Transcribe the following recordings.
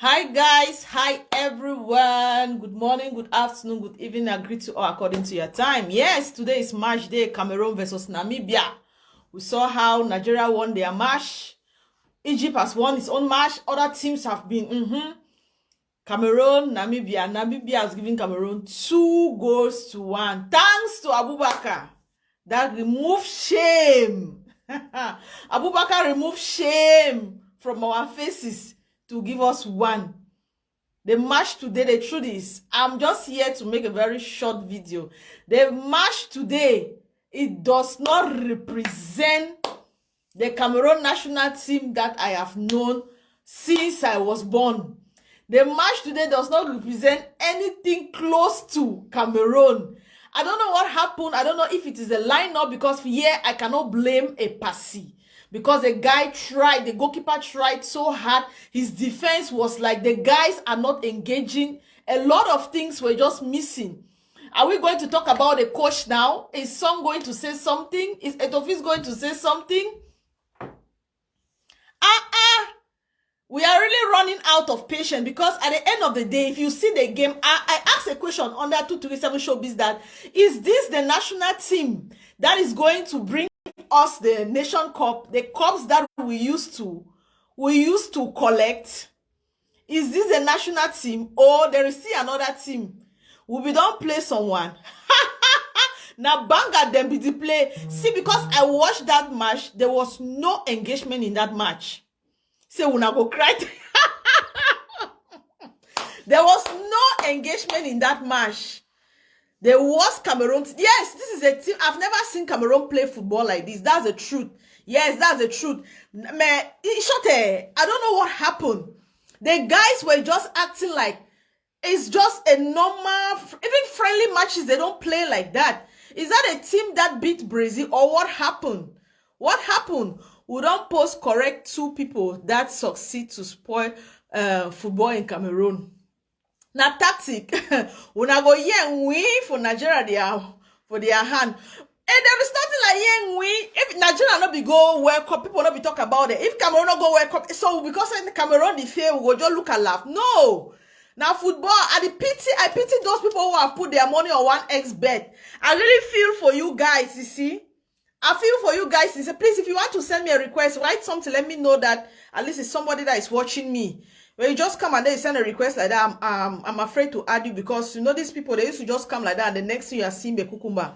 Hi guys, hi everyone. Good morning, good afternoon, good evening. I greet you all according to your time. Yes, today is match day, Cameroon versus Namibia. We saw how Nigeria won their match. Egypt has won its own match. Other teams have been Cameroon, Namibia. Namibia has given Cameroon 2-1. Thanks to Abubakar. That removed shame. Abubakar removed shame from our faces to give us one. The match today, the truth is, I'm just here to make a very short video. The match today, it does not represent the Cameroon national team that I have known since I was born. The match today does not represent anything close to Cameroon. I don't know what happened. I don't know if it is a lineup, because here I cannot blame a Passy. Because the guy tried, the goalkeeper tried so hard. His defense was like, the guys are not engaging. A lot of things were just missing. Are we going to talk about the coach now? Is Song going to say something? Is Etofis going to say something? We are really running out of patience, because at the end of the day, if you see the game, I asked a question under 237 Showbiz that, is this the national team that is going to bring us the Nation Cup, the cups that we used to collect? Is this the national team, or there is still another team? We don't play someone. Now banga them be the play. See, because I watched that match, there was no engagement in that match. Say una go cry. There was no engagement in that match. There was Cameroon. Yes, this is a team. I've never seen Cameroon play football like this. That's the truth. Yes, that's the truth. I don't know what happened. The guys were just acting like it's just a normal, even friendly matches, they don't play like that. Is that a team that beat Brazil, or what happened? What happened? We don't post correct two people that succeed to spoil football in Cameroon. Now tactic, when I go yen win for Nigeria for their hand. And there is nothing like yen win. If Nigeria not be go World Cup, people not be talk about it. If Cameroon not go World Cup, so because in Cameroon the fail, we go just look and laugh. No. Now football, I pity those people who have put their money on 1x bet. I really feel for you guys, you see. I feel for you guys. Please, if you want to send me a request, write something. Let me know that at least it's somebody that is watching me. When you just come and then you send a request like that, I'm afraid to add you, because you know these people, they used to just come like that, and the next thing you are seeing the cucumber.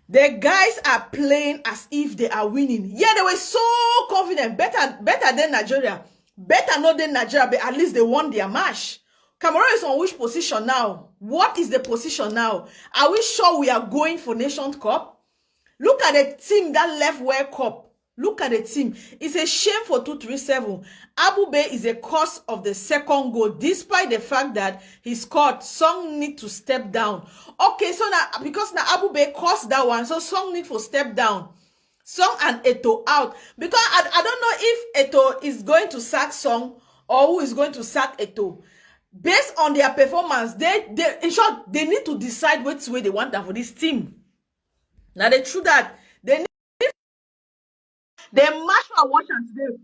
The guys are playing as if they are winning. Yeah, they were so confident. Better than Nigeria. Better not than Nigeria, but at least they won their match. Cameroon is on which position now? What is the position now? Are we sure we are going for Nations Cup? Look at the team that left World Cup. Look at the team. It's a shame for 237. Abube is a cause of the second goal, despite the fact that he scored. Song need to step down. Okay, so now, because now Abube caused that one, so Song need to step down. Song and Eto out. Because I don't know if Eto is going to sack Song, or who is going to sack Eto. Based on their performance, in short, they need to decide which way they want that for this team. Now, the truth that they need the match we are watching today.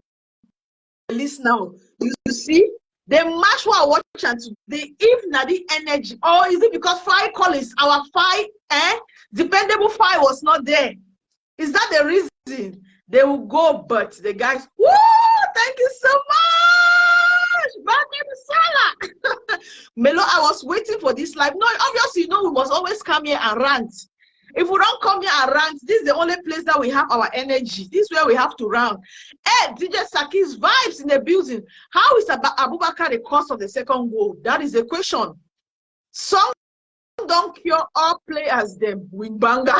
List now, you see the match we are watching today. If not the energy, or is it because Five Collins, our five, dependable five was not there? Is that the reason they will go? But the guys, woo! Thank you so much, Salah. Melo, I was waiting for this live. No, obviously, you know we must always come here and rant. If we don't come here and rant, this is the only place that we have our energy. This is where we have to rant. Hey, DJ Saki's vibes in the building. How is Abubakar the cause of the second goal? That is the question. Some don't cure all players, them wing banger.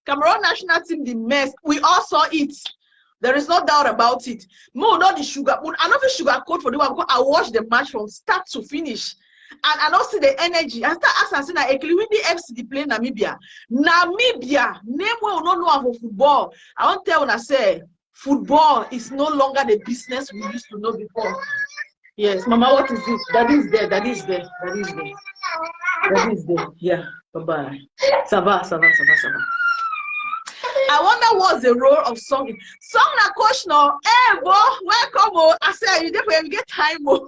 Cameroon national team, the mess. We all saw it. There is no doubt about it. No, not the sugar. I know the sugar code for the one, because I watched the match from start to finish. And I don't see the energy. I start asking, when the FC play Namibia. Namibia, name we don't know for football. I want to tell when I say football is no longer the business we used to know before. Yes, Mama, what is it? That is there. That is there. That is there. That is there. Yeah. Bye bye. Ça va. I wonder what's the role of Song. Song na coach no. Hey, boy, welcome. Oh. I say you definitely get time. Oh.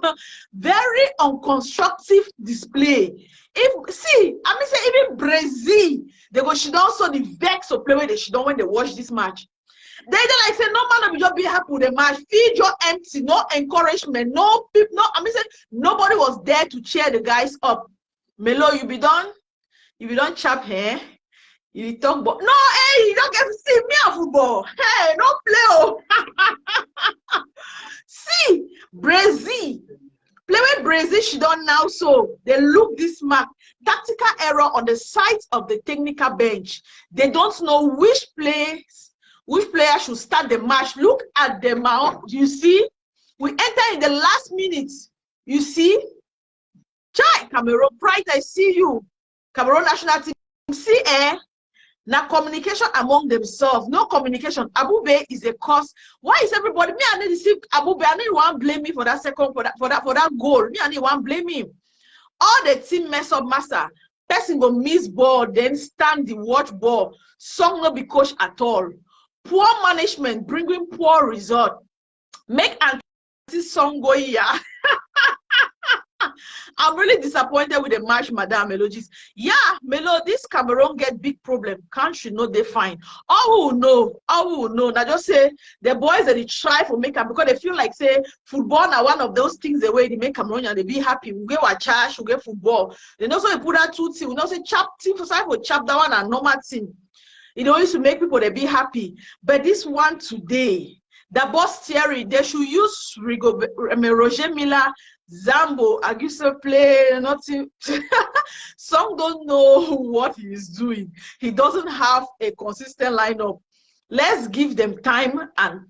Very unconstructive display. If see, I mean say even Brazil, they go she also the vex of play where they should don't when they watch this match. They like say no man will just be happy with the match. Feed your empty, no encouragement, no people, no. I mean say nobody was there to cheer the guys up. Melo, you be done. You be done chap hair. You talk about no, hey, you don't get to see me on football. Hey, don't play. Oh. See, Brazil. Play with Brazil, she don't now. So they look this mark. Tactical error on the side of the technical bench. They don't know which player should start the match. Look at the mount. You see, we enter in the last minute. You see, Chai, Cameroon, pride, I see you. Cameroon national team. See, now communication among themselves, no communication. Abube is a cause. Why is everybody? Me, I need to see Abube. I need one blame me for that second, for that goal. Me, I need one blame him. All the team mess up, master. Person go miss ball, then stand the watch ball. Song not be coach at all. Poor management, bringing poor result. Make anti song go here. I'm really disappointed with the match, Madam Melodies. Yeah, Melo, this Cameroon get big problem. Country know they fine. All who know. Now just say the boys that they try for make them because they feel like say football now one of those things the way they make Cameroon and they be happy. We get our charge, we get football. Then also they put that two team. We know say chap team for side for chap that one and normal team. It always to make people they be happy. But this one today, the boss theory, they should use Roger Miller. Zambo, Agusa play, nothing. Some don't know what he is doing. He doesn't have a consistent lineup. Let's give them time and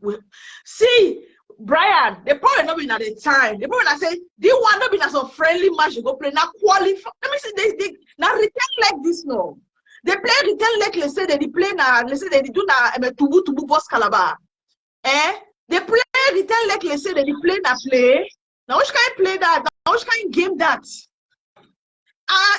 see, Brian. They probably not been at the time. They probably not say they want not been as a friendly match. You go play now qualify. Let me see. They now return like this no. They play return like let's say they play now. Let's say they do now. Tubu boss Calabar. They play return like let's say they play now play. Now, which kind of play that? Now, which kind of game that?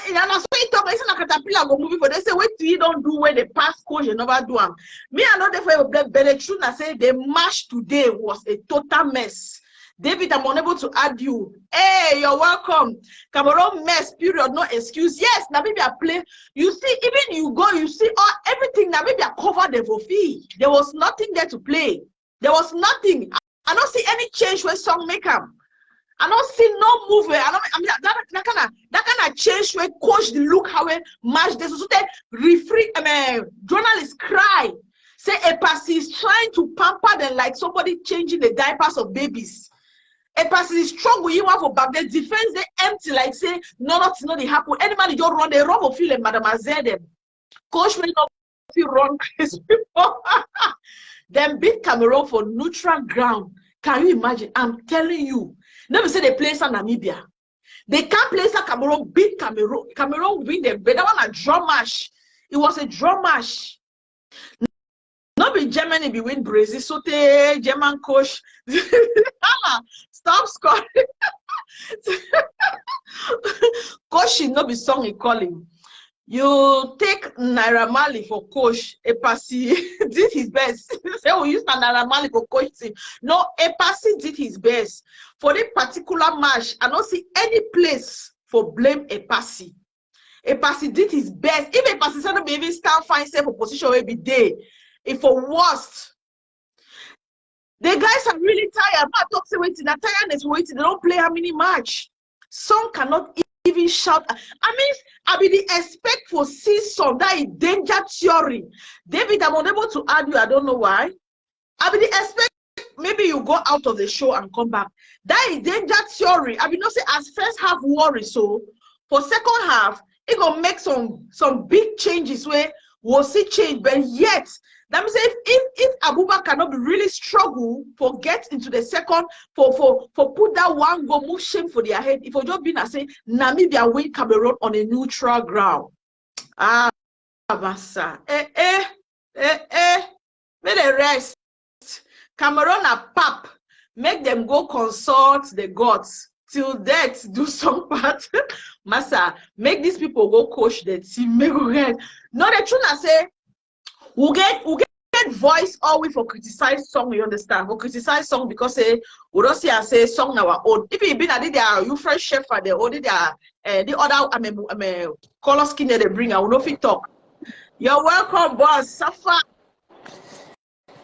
And that's why you talk like a caterpillar go movie for they say, wait till you don't do where the past coach you never do them. Me, I know for Benetrun, I say the match today was a total mess. David, I'm unable to add you. Hey, you're welcome. Cameroon mess, period, no excuse. Yes, Namibia play. You see, even you go, you see everything Namibia covered the fee. There was nothing there to play. There was nothing. I don't see any change where song make them. I don't see no movement. I mean that kind of change where coach the look how a match this so that journalists cry. Say a pass is trying to pamper them like somebody changing the diapers of babies. A pass is strong with you want for back. The defense they empty like say nothing they happen. Any man just run, they run for feel like mademoiselle them. Coach will not feel run crazy before. Then beat Cameroon for neutral ground. Can you imagine? I'm telling you. Never say they play some Namibia. They can't play some Cameroon, beat Cameroon. Cameroon win them. But that one a draw match. It was a draw match. Not be Germany be win Brazil. So the German coach stop scoring. Coach should not be song he calling. You take Naira Marley for coach. Epasi did his best. Say we use Naira Marley for coach team. No, Epasi did his best for this particular match. I don't see any place for blame Epasi. Epasi did his best. If Epasi said not even stand fine, say for position every day. If for worst, the guys are really tired. I'm not talking waiting. The tiredness waiting. They don't play how many match. Some cannot even shout. I mean, I be the expect for season that is danger theory. David, I'm unable to add you. I don't know why. I be the expect. Maybe you go out of the show and come back. That is danger theory. I mean, not say as first half worry. So for second half, it gonna make some big changes where we'll see change. But yet, that means if Abuba cannot be really struggle for get into the second for put that one go move shame for their head. If we just been and say Namibia win Cameroon on a neutral ground. Massa. May they rest. Cameroon are pap. Make them go consult the gods till death do some part. Massa, make these people go coach the team. Make go get. No, the truth I say. We get get voice always for criticize song, you understand? For criticize song because we don't see I say song our own. If you been at there, you fresh chef for the only the other color skin that they bring, I will not fit talk. You're welcome, boss. Safa.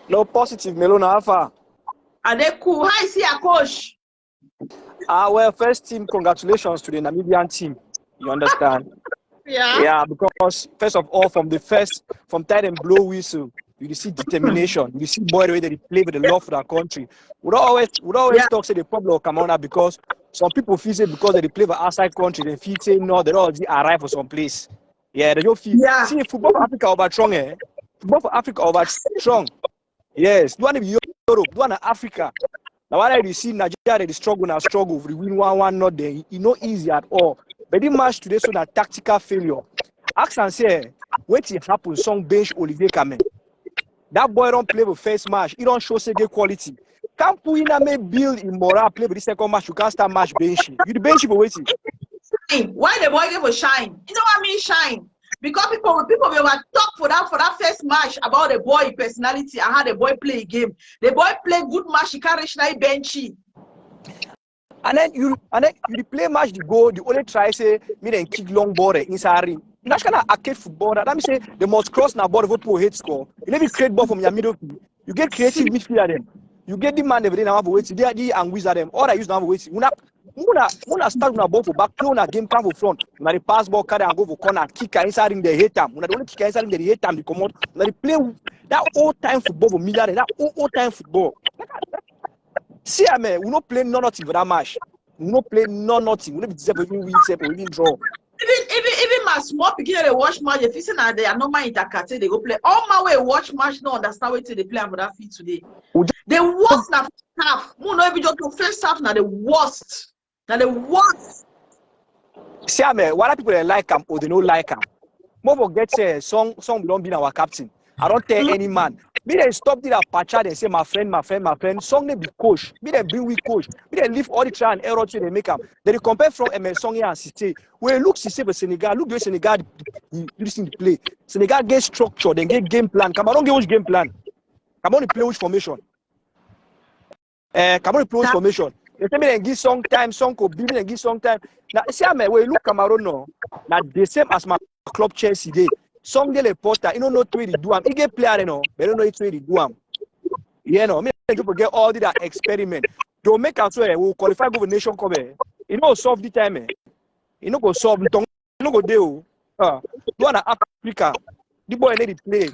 No positive, Melona Alpha. Are they cool? Hi, see a coach. Well, first team, congratulations to the Namibian team. You understand? Yeah. Yeah, because first of all, from time and blow whistle, you see determination. You see boy the way that they play with the love for their country. We don't always talk say the problem of Cameroon because some people feel say because they play for outside country, they feel say no, they don't already arrive for some place. Yeah, they don't feel. Yeah. See, football for Africa over strong, Football for Africa over strong. Yes, do one in Europe, do one in Africa. Now, what you see Nigeria, they struggle, we win 1-1, not there. It's not easy at all. But this match today, so that tactical failure. Ask and say, what it happen, song bench Olivier Kamen. That boy don't play the first match. He don't show good quality. Can't put in a may build in morale, play with the second match. You can't start match benching. You the bench for waiting. Why the boy gave a shine? You know what I mean, shine? Because people will talk for that first match about the boy personality and how the boy play a game. The boy play good match, he can't reach that benchy. And then you play match the goal, the only try say me then kick long ball inside ring. That's kind of arcade football. That me say they must cross now ball vote for hate score. You never create ball from your middle. You get creative midfielder them. You get the man every day now have wait. They and wizard them. All I use now have wait. Muna start na ball for back, play na game plan for front. Na the pass ball carry and go for corner, kick inside ring they hate them. Muna the only kick inside ring they hate them. They come out. Na the play that old time football for million. That old time football. See, man, we not play nothing for that match. We not play nothing. We not be deserve even win, or even draw. Even my small beginner they watch match. If you say that they are not my intercate, they go play. All my way watch match, no understand what they play for that field today. The worst na half. No, even just the first half na the worst. Now the worst. See, man, what people they like him or they don't like him. More forget say song we don't be our captain. I don't tell any man. Me they stop the patcha, they say my friend. Song they be coach. Me they bring we coach. Me they leave all the try and error to they make up. They compare from Song here and Cité. When look Cité for Senegal, look the Senegal listen to play. Senegal get structure, then get game plan. Cameroon get which game plan. Cameroon play which formation. Cameroon play which formation. They tell me they give song time, song could be me give song time. Now see when you look Cameroon now, now the same as my club Chelsea day. Song de reporter, you don't know what they do. He get player, you know, but don't know what they do. You know, me people get all that experiment. Don't make us swear we qualify go for nation cup. You know, solve the time. You know, go solve the tongue. You know, go deal. Do an Africa. The boy need to play.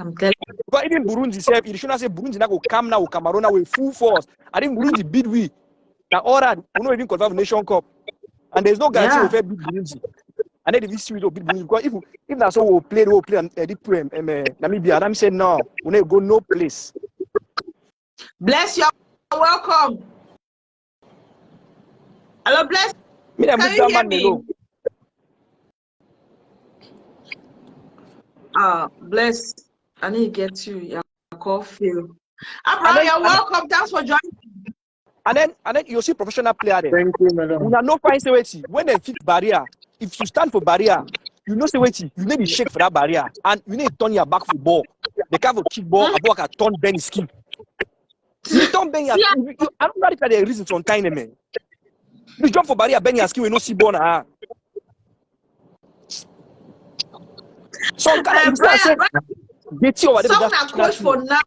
But even Burundi say, you shouldn't say Burundi now go come now, Cameroon now with full force. I think Burundi beat we. Now all that we not even qualify for nation cup, and there's no guarantee we will beat Burundi. And then if we beat Burundi, because if that's how we'll play Namibia, I'm saying no, we need go no place. Bless you. Welcome. Hello, bless. Can you hear me? Bless. I need to get you. Your call fail. Abraham, you're welcome. Thanks for joining. And then you see professional player there. Thank you, madam. We are no fine say when they fit barrier. If you stand for barrier, you know say you need to shake for that barrier, and you need to turn your back for ball. They can't for kick ball, a ball can turn bend his skin. You don't bend your skin. I don't know if there is reason some kind of man. You jump for barrier, bend your skin, we no see ball now. Some kind of get you over there. Some are coach for now.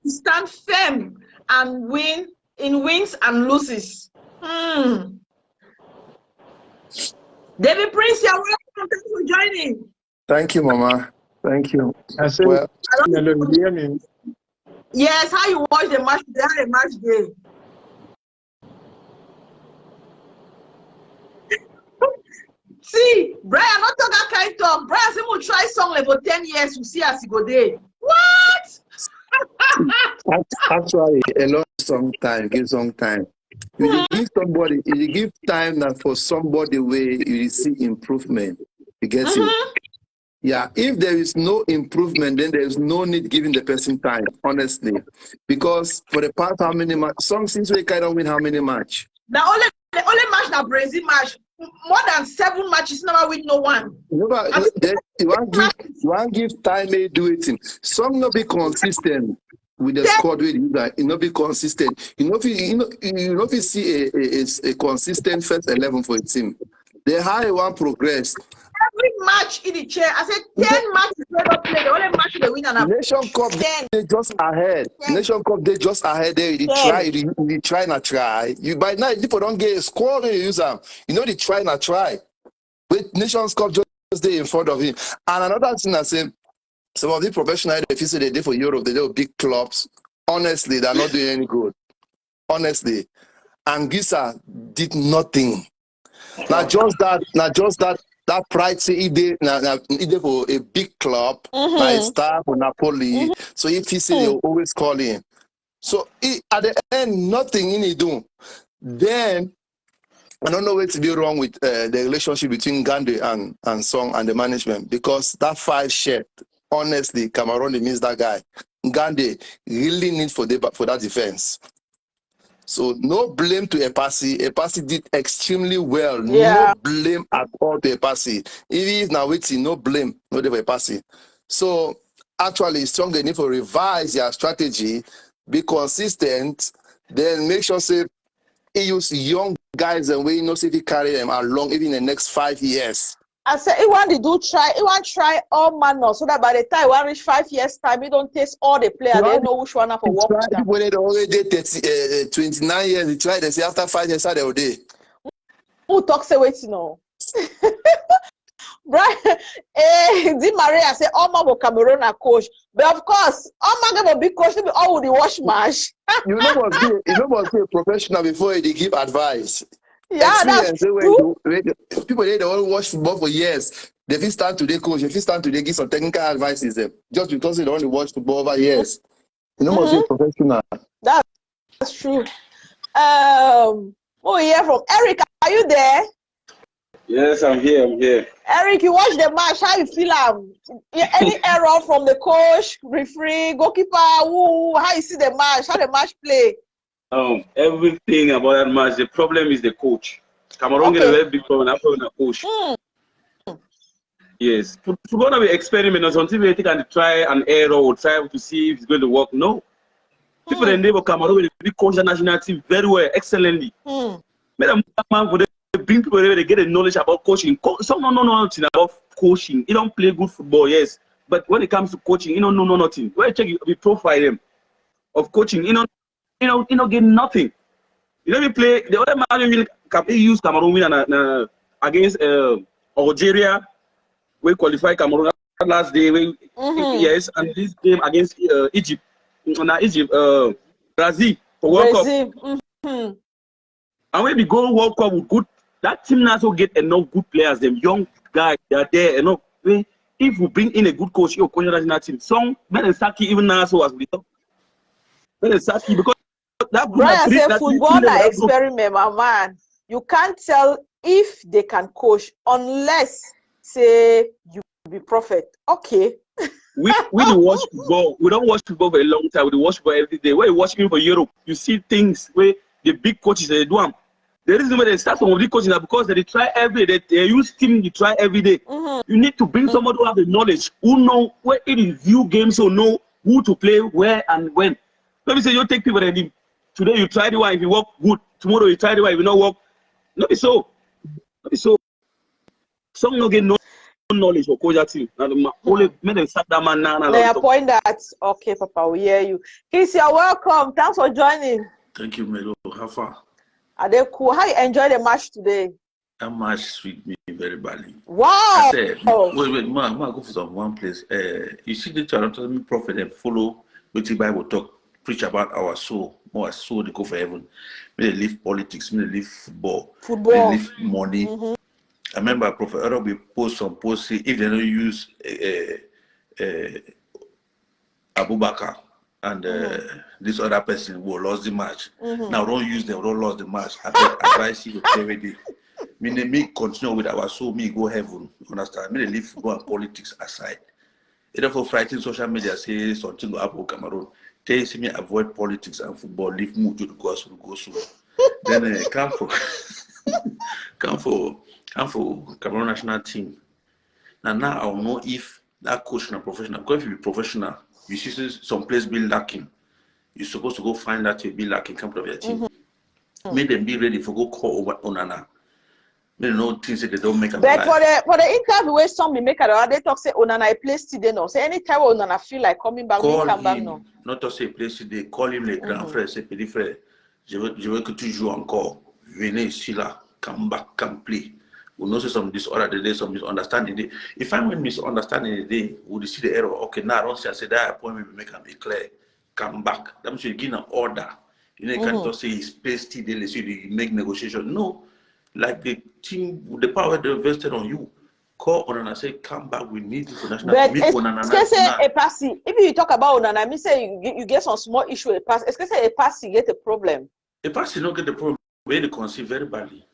Stand firm and win in wins and loses. David Prince, you're welcome. Thanks for joining. Thank you, Mama. Thank you. I said, well, yes, how you watch the match? They had a match game. See, Brian, not talk that kind of talk. Brian said we'll try song like for 10 years to see as he go there. What? Actually, a long song time, give some time. You give somebody, you give time that for somebody where you see improvement. You get it? Yeah, if there is no improvement, then there is no need giving the person time, honestly. Because for the past how many match songs since we kind of win how many match? The only match that Brazil match. more than 7 matches, never win no one. You want give time they do it. Some not be consistent with the squad with you guys. You not be consistent. You know if you see a consistent first 11 for a team. The higher one progress. Every match in the chair, I said 10 matches they don't play. The only match they win and Nation Cup they just ahead. 10. Nation Cup they just ahead there. You try not try. You by now people don't get a score when you use them. You know they try not try. With Nations Cup just there in front of him. And another thing I say, some of the professionals if you say they did for Europe, they do big clubs. Honestly, they're not doing any good. Honestly. And Gisa did nothing. Not just that pride say he did for a big club, like Star for Napoli. So if he say they'll always call him. So at the end, nothing in he do. Then I don't know what to be wrong with the relationship between Gandhi and Song and the management, because that 5 shirt, honestly, Cameroon means that guy. Gandhi really needs for that defense. So no blame to Epasi. Epasi did extremely well. Yeah. No blame at all to Epasi. If he is now waiting, no blame, no for Epasi. So actually, Strong they need to revise your strategy, be consistent, then make sure say he use young guys and we know if he carry them along even in the next 5 years. I said he want to try all manner so that by the time we reach 5 years time, he don't taste all the players. They know which one for work. People they already 29 years, they try, they say after 5 years, how they will do. Who talks away to know? Right? Di Maria say Oma will Cameroon a coach. But of course, Oma gonna be coach to be all with the wash match. You must be a professional before they give advice. Yeah, that's true. People they all watch football for years. They fit stand today, coach. If you stand today, give some technical advices them just because they don't watch football over years. You know, must be a professional. That's true. Oh yeah, from Eric, are you there? Yes, I'm here. Eric, you watch the match. How you feel? Any error from the coach, referee, goalkeeper? How you see the match? How the match play? Everything about that match. The problem is the coach. Cameroon get a very big problem after the coach. Yes, football not be experiment or something. We can try an error or try to see if it's going to work. No, people in the Cameroon will coach the national team very well, excellently. Bring people there, they get the knowledge about coaching. Some don't know nothing about coaching. You don't play good football, yes, but when it comes to coaching, you don't know nothing. When you check, you profile them of coaching. You don't get nothing. You know, we play the other match we use Cameroon win against Algeria. We qualify Cameroon last day. Yes, and this game against Egypt, Brazil for World Cup. And when we go World Cup with good, that team also get enough good players. Them young guys, they are there enough. If we bring in a good coach, your coach national team, some Ben Saki even now so as we talk. Ben Saki because that Brian said football na experiment, my man. You can't tell if they can coach unless say you be prophet. Okay. we don't watch football. We don't watch football for a long time. We watch football every day. When you watch for Europe, you see things where the big coaches they do them. The reason why they start some of these coaches are because they try every day. They use team to try every day. You need to bring somebody who have the knowledge, who know where it is view games, or know who to play, where and when. Let me say you take people and today you try the one, if you work good, tomorrow you try the one, if you not work. Not be so. Some no get no knowledge for coach team. Only make them start that man now. They point that okay, Papa, we hear you. Kiss, you're welcome. Thanks for joining. Thank you, Melo. How far? Are they cool? How you enjoy the match today? That match sweet me very badly. Wow! I said, wait, man, go for some one place. You see the Toronto prophet and follow what the Bible talk, preach about our soul, more soul they go for heaven. May they leave politics, may they leave football, may they leave money. I remember Prophet Earl we post some posts say if they don't use Abubakar and this other person will lose the match. Now don't use them, don't lose the match. I advise you to play with it. Meaning me continue with our soul, me go heaven. Understand? Me leave football and politics aside. Therefore, fighting social media say something will happen Cameroon. Tell you see me avoid politics and football, leave move to the gospel, go so. Then come for Cameroon national team. Now I'll know if that coach is professional. Because if you be professional, you see some place be lacking. You're supposed to go find that you be lacking, come to your team. Make them be ready for go call over Onana. They know things that they don't make. But for the interview where some make they talk say Onana place today no. Say anytime Onana feel like coming back, call come him, back no. not to say place today. Call him les grands frères, c'est petit frère. Je veux que tu joues encore. Venez ici là, come back, come play. We know some disorder today, some misunderstanding today. If I'm in misunderstanding today, we see the error. Okay, now I don't say I say that appointment will make me clear. Come back. That means you give an order. You know, you can't just say it's place today, so you make negotiation. No. Like the team, the power they invested on you, call Onana, say, come back, we need you for national team. But excuse say a passy. If you talk about Onana, I mean say you get some small issue a pass. Excuse say a passy get a problem. A passy don't get the problem. Where they conceive very badly.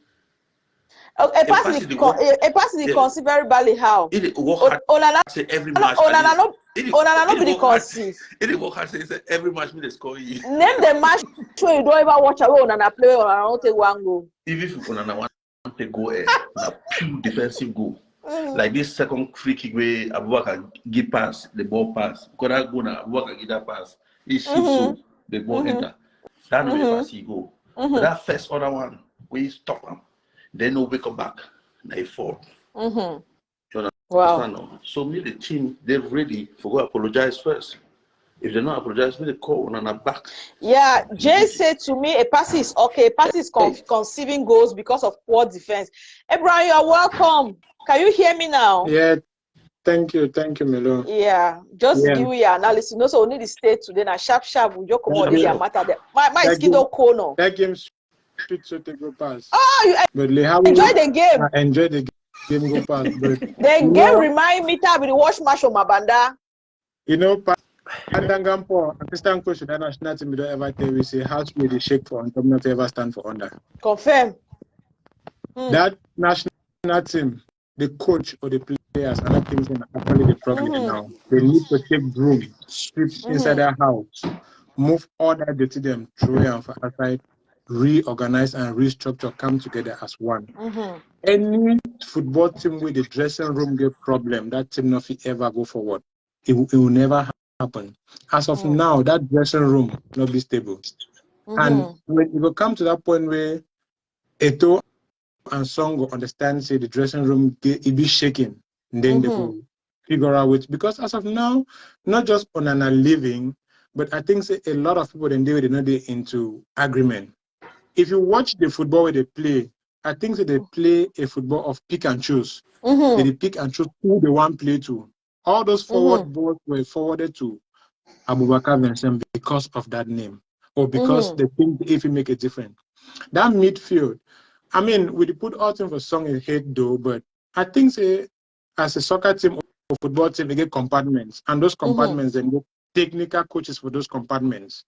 A passy conceive very badly how? It work hard. Onana say every match. Onana no be conceive. It work hard. Say every match me they score you. Name the match where you don't ever watch away Onana play or Onana don't take one goal. Even if Onana want to go a pure defensive goal. Like this second free kick where Abubakar give pass, the ball pass. Because that go now, Abubakar give that pass. He shoots so the ball enter. That no way pass he go. But that first other one, we stop him. Then no wake up back. Now he fall. You know, wow. So me the team, they're ready for go apologize first. If they not apologize, they call Onana back. Yeah, Jay said to me, a pass is okay. A pass is conceiving goals because of poor defense. Abraham, you're welcome. Can you hear me now? Yeah, thank you, Melo. Yeah, just give me your analysis. No, so we need to stay today. Now, sharp, we just come on the matter. There. My skido corner. That game should so they go pass. Oh, you but enjoy the game. I enjoy the game go pass. But the game remind me to be the watch match on my banda. You know, Pandangampo, assistant coach of the national team, we don't ever tell we say how to really shake for on top not to ever stand for under. Confirm. That national team, the coach or the players are not things actually the problem now. They need to take broom, sweep inside their house, move all that dirty them through and for outside, reorganize and restructure, come together as one. Any football team with the dressing room get problem, that team not ever go forward. It will never happen. As of now, that dressing room will not be stable. And when you will come to that point where Eto and Song will understand, say the dressing room it be shaking, then they will figure out which. Because as of now, not just Onana leaving, but I think say a lot of people then they not into agreement. If you watch the football where they play, I think that they play a football of pick and choose. They pick and choose who they want play to. All those forward balls were forwarded to Abubakar Vincent because of that name, or because they think if it make a difference. That midfield, I mean, we put all team for Song in head though, but I think say as a soccer team or football team, they get compartments, and those compartments then get technical coaches for those compartments.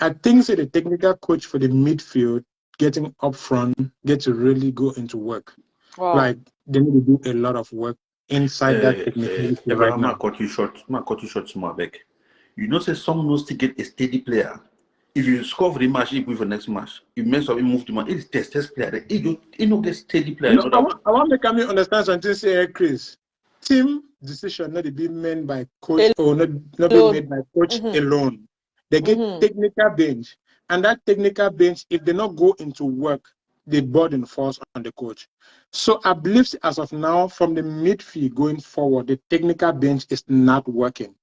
I think say the technical coach for the midfield getting up front get to really go into work. Wow. Like they need to do a lot of work inside that technical right now. Cut you short, small back. You know, say someone knows to get a steady player. If you score for the match, you move for the next match. You mess up, you move to match. It's test player. You don't get steady player. You know, I want to make me understand something. Say, Chris, team decision not to be made by coach or not be made by coach alone. They get technical bench, and that technical bench, if they not go into work, the burden falls on the coach. So I believe as of now, from the midfield going forward, the technical bench is not working.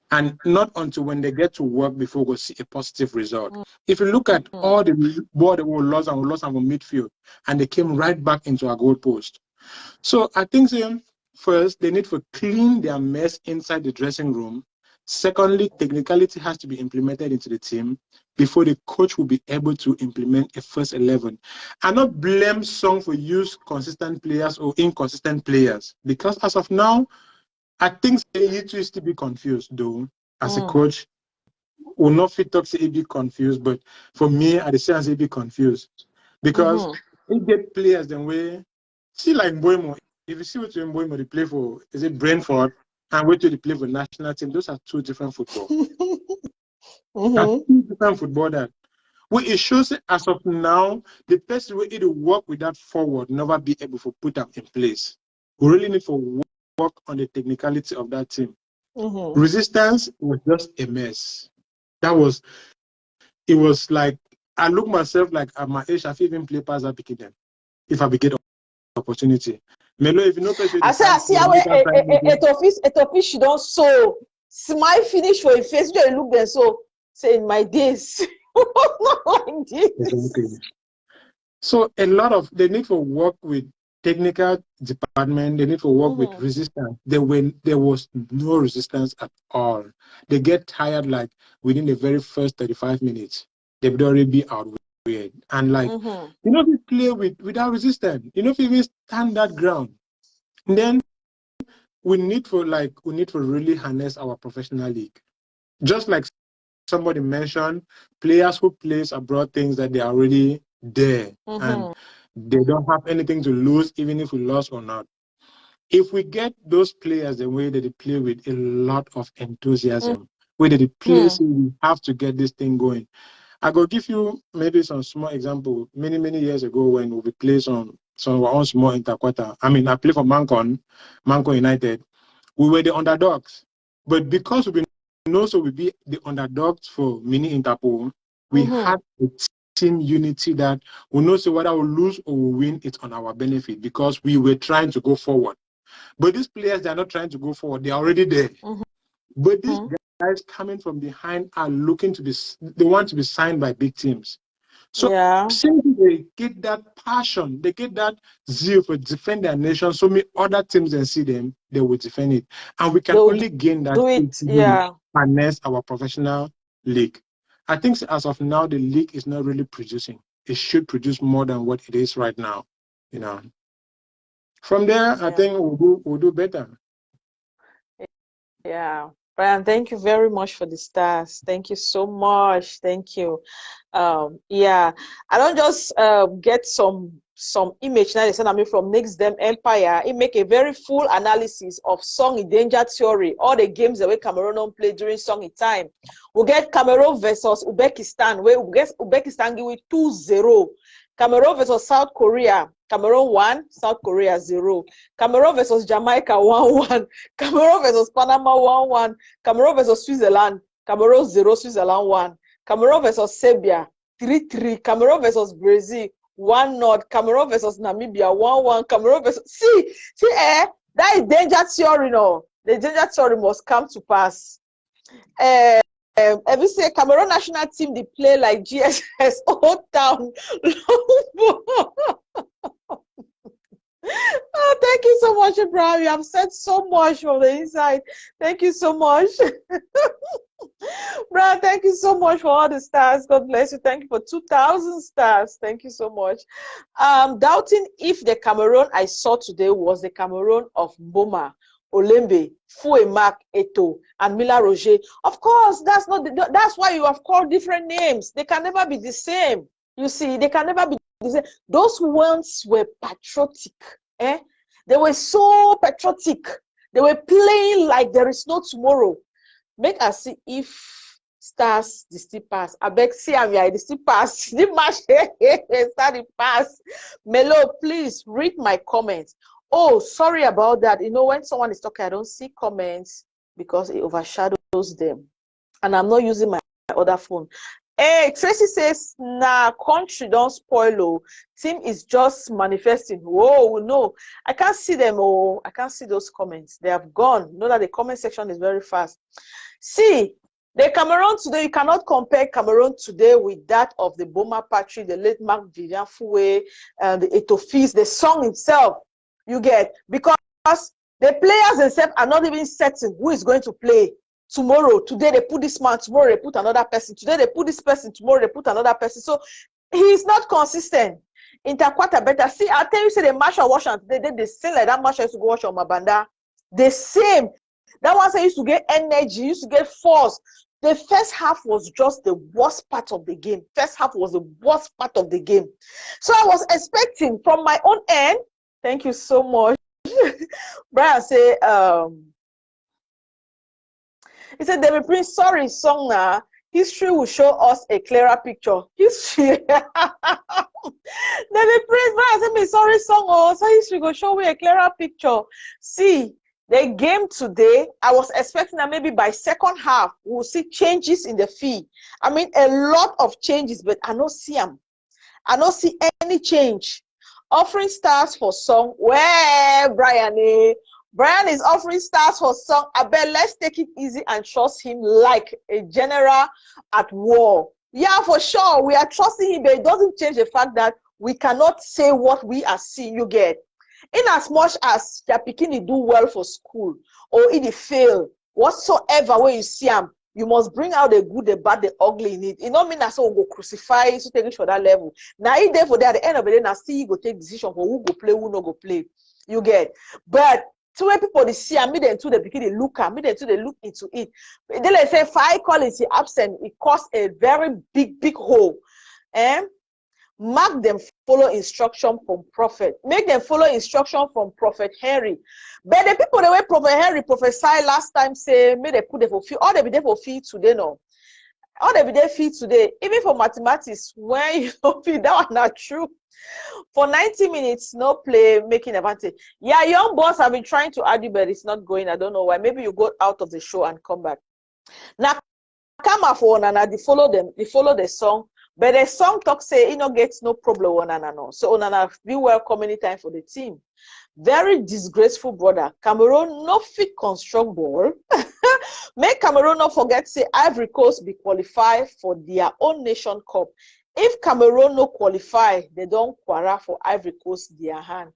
And not until when they get to work before we'll see a positive result. If you look at all the ball that we lost on midfield, and they came right back into our goal post. So I think first, they need to clean their mess inside the dressing room. Secondly, technicality has to be implemented into the team before the coach will be able to implement a first 11. And not blame Song for use consistent players or inconsistent players. Because as of now, I think he used to be confused though. As a coach, will not fit talk say he be confused, but for me, at the sense he be confused. Because he get players then way, see like Mboimo, if you see what Mboimo they play for, is it Brentford? And wait till they play for national team. Those are two different football. That's two different football that it shows as of now, the person will either work with that forward, never be able to put them in place. We really need to work on the technicality of that team. Resistance was just a mess. It was like, I look myself like at my age, I've even play pass that picking them if I be get opportunity. Melo, if you know person, I see how Etofis she don't so smile finish for a face, you look there so say in my days. Not like this. Exactly. So a lot of they need to work with technical department, they need to work with resistance. There was no resistance at all. They get tired like within the very first 35 minutes. They would already be out weird. And like you know, we play without resistance. You know, if we stand that ground. And then we need to really harness our professional league. Just like somebody mentioned, players who plays abroad things that they are already there and they don't have anything to lose, even if we lost or not. If we get those players the way that they play with a lot of enthusiasm, where they play, so we have to get this thing going. I go give you maybe some small example. Many years ago, when we play some of our own small interquarter. I mean, I play for Manco United. We were the underdogs, but because we know so we be the underdogs for mini Interpol, we had a team unity that we know so whether we lose or we win, it's on our benefit because we were trying to go forward. But these players, they're not trying to go forward; they're already there. But these guys coming from behind are looking to they want to be signed by big teams. So simply they get that passion, they get that zeal for defend their nation. So many other teams and see them, they will defend it. And we can only gain that harness our professional league. I think as of now, the league is not really producing. It should produce more than what it is right now. You know. From there, I think we'll do better. Yeah. Brian, thank you very much for the stars. Thank you so much. Thank you. Yeah, I don't just get some image now they send me from Next Them Empire. It make a very full analysis of song in danger theory, all the games the way Cameroon don't play during song in time. We get Cameroon versus Uzbekistan, where we get Uzbekistan give it 2-0. Cameroon versus South Korea. Cameroon 1, South Korea 0. Cameroon versus Jamaica 1-1. Cameroon versus Panama 1-1. Cameroon versus Switzerland. Cameroon 0, Switzerland 1. Cameroon versus Serbia 3-3. Cameroon versus Brazil 1-0. Cameroon versus Namibia 1-1. Cameroon versus that is danger theory, no. The danger theory must come to pass. Every say Cameroon national team they play like GSS Old Town. Oh, thank you so much, Abraham. You have said so much from the inside. Thank you so much. Brian, thank you so much for all the stars. God bless you. Thank you for 2,000 stars. Thank you so much. Doubting if the Cameroon I saw today was the Cameroon of Boma, Olembe, Fuemak, Eto, and Mila Roger. Of course, that's why you have called different names. They can never be the same. You see, they can never be the same. Those ones were patriotic. They were so patriotic. They were playing like there is no tomorrow. Make us see if stars the still pass. I beg see I'm here, the still pass. The match start the pass. Melo, please read my comments. Oh, sorry about that. You know, when someone is talking, I don't see comments because it overshadows them. And I'm not using my other phone. Hey, Tracy says, nah, country don't spoil. Oh, team is just manifesting. Whoa, no, I can't see them. Oh, I can't see those comments. They have gone. Know that the comment section is very fast. See, the Cameroon today, you cannot compare Cameroon today with that of the Boma Patry, the late Mark Vivian Foué, and the Etofis, the song itself. You get, because the players themselves are not even certain who is going to play tomorrow. Today they put this man, tomorrow they put another person. Today they put this person, tomorrow they put another person. So he is not consistent. Interquarter better. See, I'll tell you, say the match I watch on today, they same like that match I used to go watch on Mabanda. The same. That one I used to get energy, used to get force. The first half was just the worst part of the game. First half was the worst part of the game. So I was expecting from my own end. Thank you so much. Brian say, he said, David Prince, sorry, song now. History will show us a clearer picture. History. Then the praise man say me sorry song oh, so history will show me a clearer picture. See, the game today, I was expecting that maybe by second half we'll see changes in the fee. I mean a lot of changes, but I don't see them. I don't see any change. Offering stars for song. Where Brian? Brian is offering stars for song. I bet let's take it easy and trust him like a general at war. Yeah, for sure. We are trusting him, but it doesn't change the fact that we cannot say what we are seeing. You get. In as much as your pikin do well for school or it fail, whatsoever way you see him, you must bring out the good, the bad, the ugly in it. It don't mean that so we go crucify so take it to that level. Now if there for that at the end of the day, now still you go take decision for who go play, who no go play. You get. But to where people they see and me then to the begin they look at me then to they look into it. Then they say five quality absent, it caused a very big hole. Mark them follow instruction from prophet. Make them follow instruction from Prophet Henry. But the people the way Prophet Henry prophesied last time say, may they put them for fee. All they be there for fee today no. All they be there fee today. Even for mathematics, when you don't feel that one not true. For 90 minutes, no play, making advantage. Yeah, young boss have been trying to argue, but it's not going. I don't know why. Maybe you go out of the show and come back. Now, come up for Onana, they follow them, they follow the song. But the song talk say, gets no problem with Onana. No. So Onana be welcome anytime for the team. Very disgraceful brother. Cameroon no fit construct ball. Make Cameroon not forget say Ivory Coast be qualified for their own nation cup. If Cameroon no qualify, they don't quarrel for Ivory Coast their hand.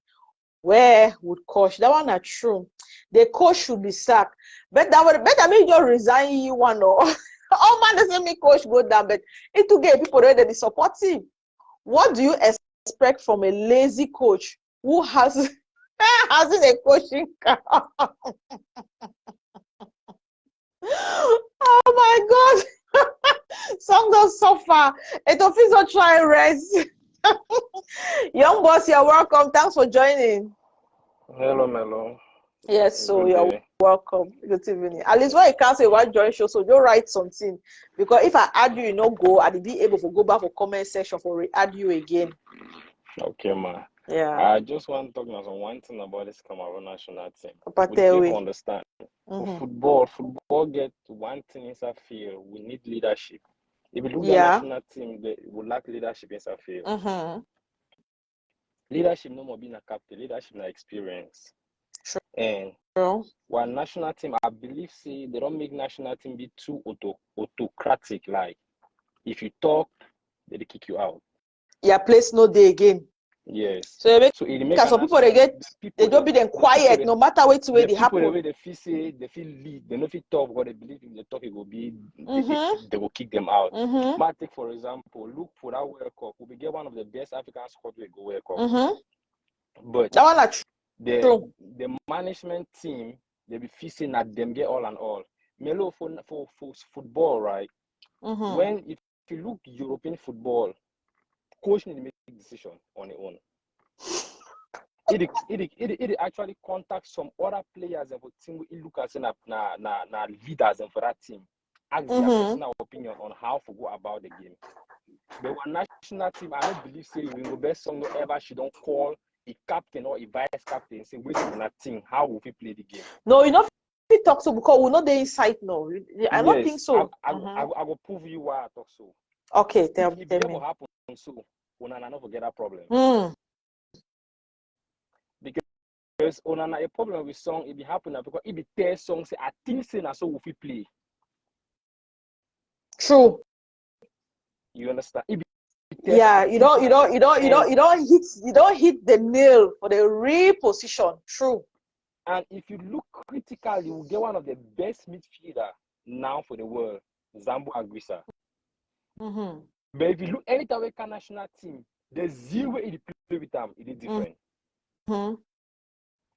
Where would coach? That one not true. The coach should be sacked. But that would better me just resign you one or all man doesn't make coach go down, but it to get people ready to support him. What do you expect from a lazy coach who hasn't a coaching card? Oh my God. Some don't suffer. It official try rest. Young boss, you're welcome. Thanks for joining. Hello, Melo. Yes, so Good you're day. welcome. Good evening. At least when you can't say what join show, so don't write something. Because if I add you, go, I'd be able to go back for comment section for re-add you again. Okay, ma. Yeah. I just want to talk about one thing about this Cameroon national team. But We need to understand. Mhm. For football get one thing inside field. We need leadership. If you look at the Yeah. national team, they will lack leadership inside field. Mm-hmm. Leadership no more being a captain. Leadership na experience. Sure. And True. one national team, I believe, say they don't make national team be too autocratic. Like if you talk, they kick you out. Yeah, place no day again. Yes. So So it make because some people they get they don't be them quiet no matter what way they happen. The way they feel say they feel lead, they don't feel talk what they believe if they talk it will be they will kick them out. Mm-hmm. But take for example, look for that World Cup. We get one of the best African squad we go World Cup. Mm-hmm. But that one true. The management team they be facing at them get all and all. Melo for football, right? Mm-hmm. When if you look European football, coach need to make a decision on their own. It actually contact some other players and for team we look at na leaders and for that team. Ask their personal opinion on how to go about the game. But one national team, I don't believe say we will best song ever she don't call a captain or a vice captain say wait on that team. How will we play the game? No, you know if talk so because we know the insight no. I don't think so. I will prove you why I talk so. Okay, tell if me. It will happen so Onana not forget that problem. Because Onana a problem with song it be happen because it be tell song say I think say na so we play. True. You understand? Yeah, you don't hit the nail for the real position. True. And if you look critical, you will get one of the best midfielder now for the world, Zambo Anguissa. Mm-hmm. But if you look any time with national team, the zero it play with them, it is different. Mm-hmm.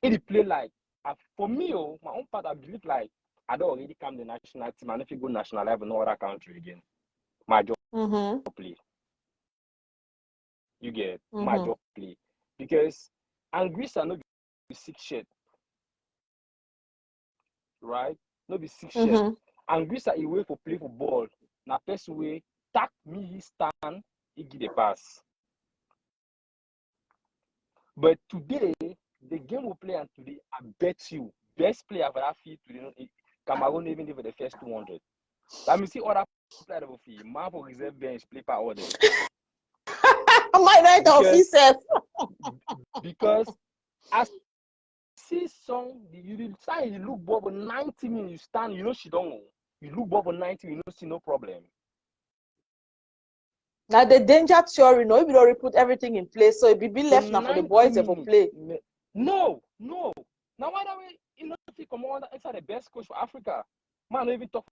It play like for me, my own part, I believe like I don't already come the national team, and if you go national level, no other country again, my job play. You get my job play because Anguissa no be 6 shit, right? No be 6 shit. Anguissa he wait for play for ball. na person way tack me he stand, he give the pass. But today, the game we play and today, I bet you, best player for that field today, Cameroon even for the first 200. Let me see other players of field. Man for reserve bench, play per order. My night of himself. Because as see song, you stand, you look over 90 minutes, you stand, you know she don't know. You look over 90, you know see no problem. Now the danger theory, no, if you don't put everything in place, so it be left now for the boys to play. No. Now why don't we, you know, if you come on, it's the best coach for Africa. Man, don't even talk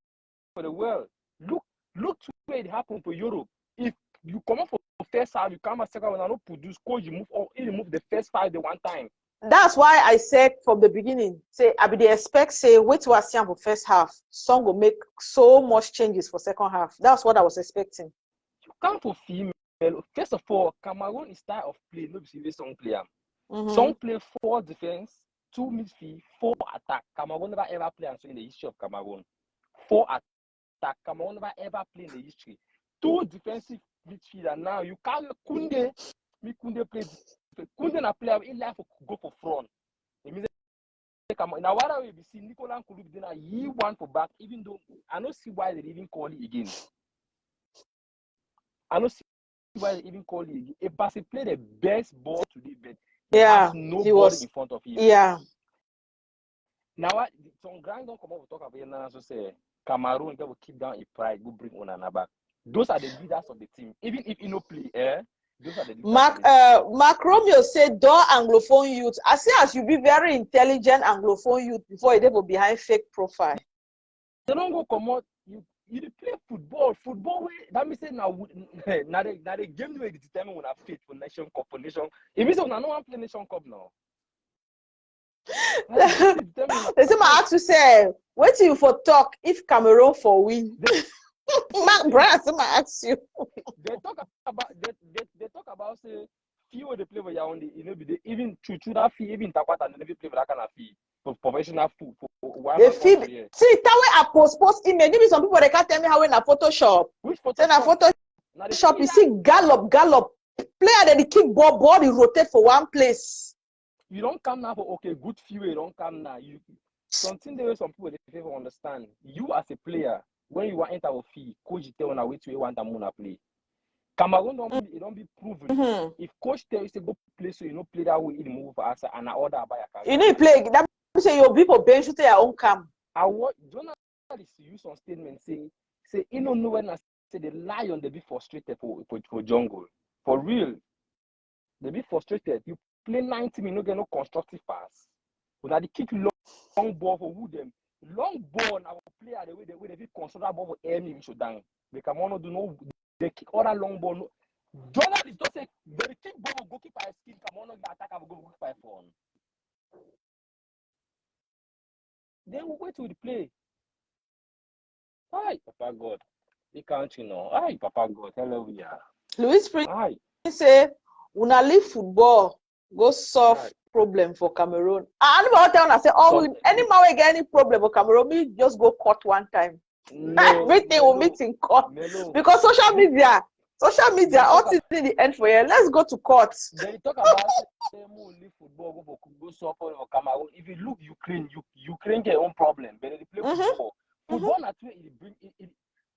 for the world. Look to where it happened for Europe. If you come up for the first half, you come a second when I don't produce, coach, you move the first 5 the one time. That's why I said from the beginning, say I be they expect, say wait to see for first half. Song will make so much changes for second half. That's what I was expecting. You come for female. First of all, Cameroon is style of play, no be song player. Song play 4 defense, 2 midfield, 4 attack. Cameroon never ever play in the history of Cameroon. 4 attack. Cameroon never ever play in the history. 2 defensive midfielder. Now you can't Kunde play. Kunde na player he like to go for front. It means now what we see Nicolas Nkulu then he want for back, even though I don't see why they even call it again. I don't see why they even call it again. Ebasi played the best ball today, but yeah, he was in front of him. Yeah. Now what some grand don't come up to talk about it now, so say Cameroon they will keep down a pride, go bring Onana back. Those are the leaders of the team. Even if you no play, those are the leaders. Mark Romeo said, "Door Anglophone youth. I say as you be very intelligent Anglophone youth before you go behind fake profile. They don't go come out. You play football. Football way. That means say now the game way determine when I fit for nation cup for nation. It means when I no one play nation cup now. They say my ask to say, wait till you for talk if Cameroon for win. Mark Brand, I ask you. They talk about say few of the play for Yaoundé, you know, even through that fee, even Takwata and never play for that kind of fee for professional food for the fee. See, that way I post image. Maybe some people they can't tell me how in a Photoshop. Which Photoshop? Then a Photoshop, you see gallop. Player that the kick ball is rotate for one place. You don't come now for okay, good few. You don't come now. You something there some people they favor understand. You as a player, when you want enter a fee, coach tell on a way to want a moon play. Cameroon don't be proven. If coach tell you to go play, so you know play that way, you move for us and order by a career. You need play. That say your people bench to their own camp. I what journalists use on statement say you don't know when I say the lion they be frustrated for jungle. For real. They be frustrated. You play 90 minutes, no get no constructive pass. But they kick long ball for who them. Long ball now player the way they be consider ball for air me should down. They can want to do no they kick other long ball. No. Journalists don't say they kick ball go keep by skin, come on, attack and go keep by phone. Then we wait till the play. Hi, Papa God. The country now. Hi, Papa God. Hallelujah. Louis Prince say, "Una leave football, go solve problem for Cameroon." And about town I say, any man will get any problem for Cameroon, we just go court one time. No, everything will meet in court because social media, all things in the end for you. Let's go to court. They talk about leave football, go solve for Cameroon. If you look Ukraine get their own problem, but they play football. Football not where it bring it.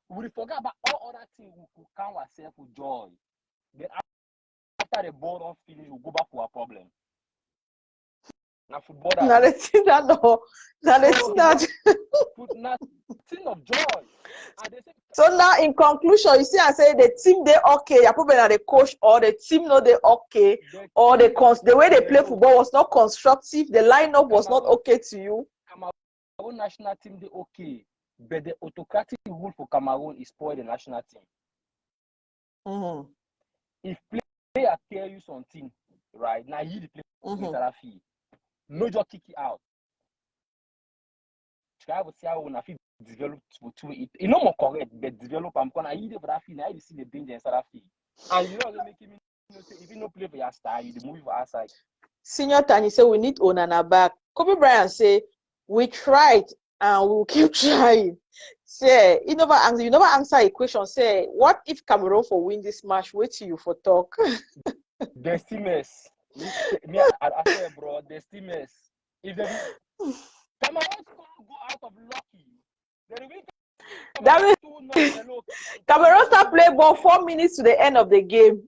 We forget about all other things we could count ourselves with joy. Then after the ball don't finish, we go back to our problem. Now football Now the thing that no, now the thing that thing of joy. So now in conclusion, you see I say the team they okay, you probably the coach or the team no they okay, or the way they play football was not constructive, the lineup was not okay to you. Cameroon national team they okay, but the autocratic rule for Cameroon is spoil the national team. If player tell you something, right now you the play fee. No just kick it out. Try to see how we fit develop to it. You know more correct, but develop. I'm gonna eat for that fee. Now you see the danger inside that fee. And you know they make me say if you no play for your style, you move for outside. Senior Tani say we need Onana back. Kobe Bryant say we tried and we'll keep trying. Say, you never answer a question. Say, what if Cameroon for win this match? Wait till you for talk. The steamers. I say, bro, the steamers. If they Cameroon go out of lucky, they win. That means Cameroon start play ball 4 minutes to the end of the game.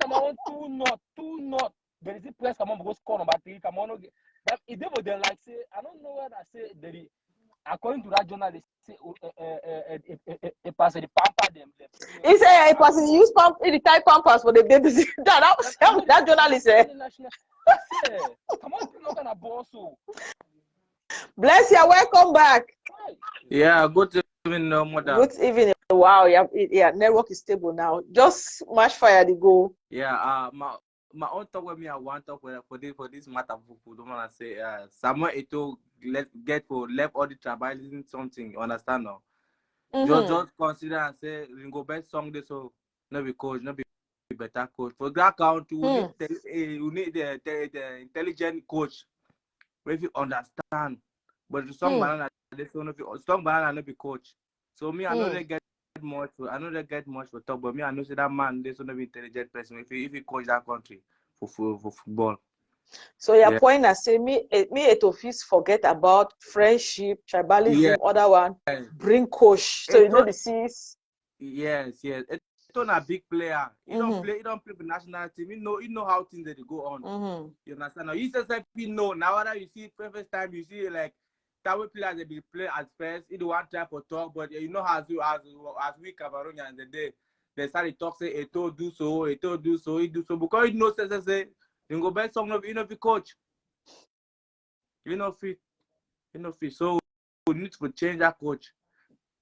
Cameroon 2-0. There is a place Cameroon go score number 3. Cameroon if they would then like say, I don't know what I say. According to that journalist, say it pass the pamper them. He say it pass the use pump the type pampers for the babies. that journalist said. Come on, look at a boss. Bless you, welcome back. Yeah, good evening, mother. Good evening. Wow, yeah, network is stable now. Just match fire the goal. Yeah, my own talk with me, I want to talk for this matter. Don't wanna say, Samuel Eto'o left all the tribalism something. You understand now? Just consider and say Ringo best song this so no be coach, no be better coach. For that count, you need the intelligent coach. If you understand, but the song banana, this one of song banana no be coach. So me, I know they get much. I know they get much for talk, but me, I know say that man, this one of intelligent person. If he coach that country for football. So your point is say me Etofis forget about friendship, tribalism, other one bring coach. So you know the sees. Yes. Eto'o a big player. He don't play for national team. You know how things they go on. You understand? Now you just know now that you see first time you see like that way players they be play at first. He don't want try for talk, but you know as we Cameroonians they start to talk say Eto'o do so, he do so because he knows say you go best song you know if coach. You know fit. So we need to change that coach.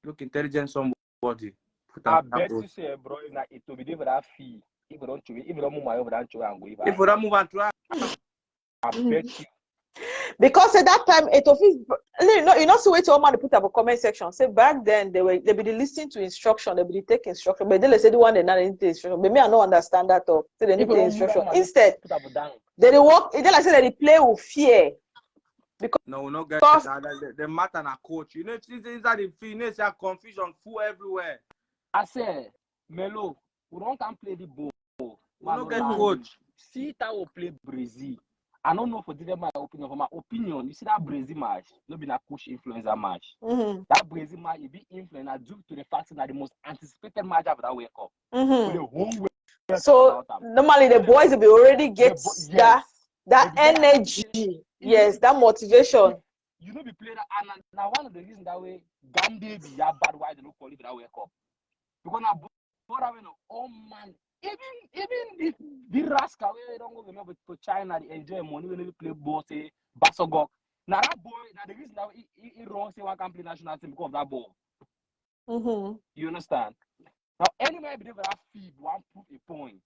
Look intelligent somebody. I bet you say, bro, it will be different that fee. If you don't move my over and go. If you don't move and try, I bet you. Because at that time, Etofis, you know, so wait all man to put up a comment section. Say back then they be listening to instruction, they be take instruction, but they say the one they not need instruction. But me, I don't understand that talk. So they need the instruction. Instead, they walk. They like say they play with fear. Because no, we not get the matter na coach. You know, if it's inside the field, you know, confusion full everywhere. I say, Melo, we don't can play the ball. We don't get coach. See that we play Brazil. I don't know for my opinion. For my opinion, you see that Brazil match, no be na coach influencer match. That Brazil match, it be influenced due to the fact that the most anticipated match after that World Cup. The whole way. So normally the boys will be already get that energy. Yes, that motivation. You know, we play that, and now one of the reasons that way, Gambia be bad why they don't call it that World Cup. Because now, oh man, even the rascal we don't go remember for China, they enjoy money when they play ball, say Basogok. Now that boy, now the reason that he wrong say one can play national team because of that ball. You understand? Now anybody believe that feed one proof a point.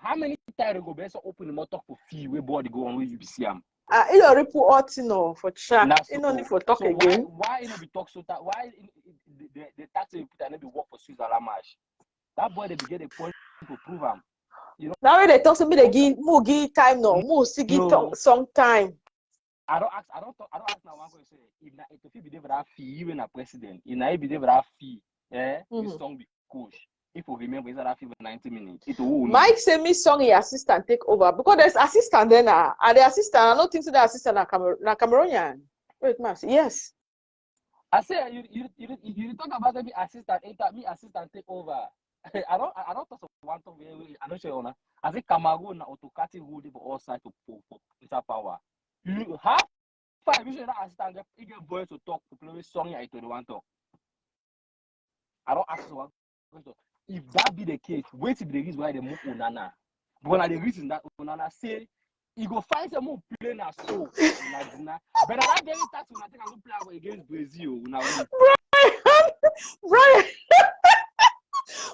How many times they go best open the motor for fee where body go on where you see them? You don't report for chat. You don't need for talk so again. Why you know be talk so that why the tax you put and be work for Switzerland match? That boy they be get a point to prove him. You know. Now when they talk to me, they give time now. Give some time. I don't ask now one question. If you be there for that fee, even a president, if I be there for that fee, this song be coach. If you remember, it's that fee for 90 minutes. Mike say me song his assistant take over because there's assistant there now. And the assistant, I don't think so the assistant na Cameroonian. Wait, Max. Yes. I say you talk about me assistant, me assistant take over. I don't talk of one talk I don't show you. I say Cameroon na autocratic rule for all sides for power. You have 5 you should assistant get boys to talk to play song I to the one talk. I don't ask one question. If that be the case, wait till the reason why they move Onana. Because the reason that Onana say he go find some more play na so. But that very tax when I think I go play against Brazil.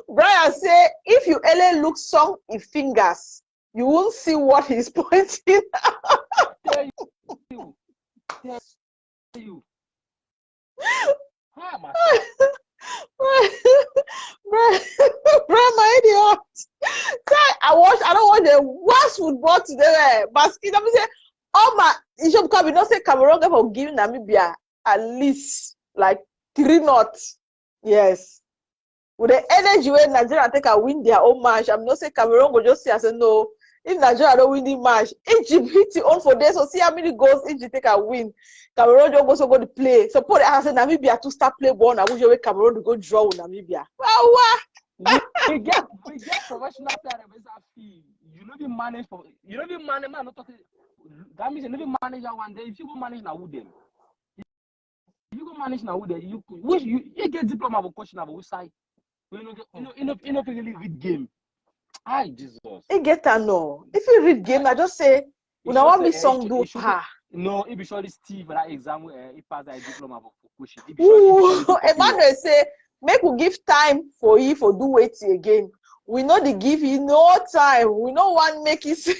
Brian say if you early look song in fingers, you won't see what he's pointing out. Tell you. Hi, my my idiot. I don't watch the worst football today. Basket. I say, oh my, it should come. We don't say Cameroon for giving Namibia at least like 3-0. Yes. With the energy where Nigeria take a win their own match, I'm not saying Cameroon will just say, I say no. If Nigeria don't win the match, Egypt hit it on for this. So see how many goals Egypt take a win. Cameroon just also go to play. Suppose I say Namibia to start play ball. I wish you Cameroon to go draw with Namibia. Wow. We get professional players that fee. You know, we manage for man. Not talking. That means you know we manage one day. If you go manage now, who them? If you go manage now, who them? You get diploma of coaching of which side? You know, really read game. Hi, Jesus. It get a no. If you read game, I just say, when I want me song do ha. No, it be surely Steve that exam he passed that diploma of coaching. Emmanuel say, make we give time for you for do wait again. We know they give you no time. We no want make you sing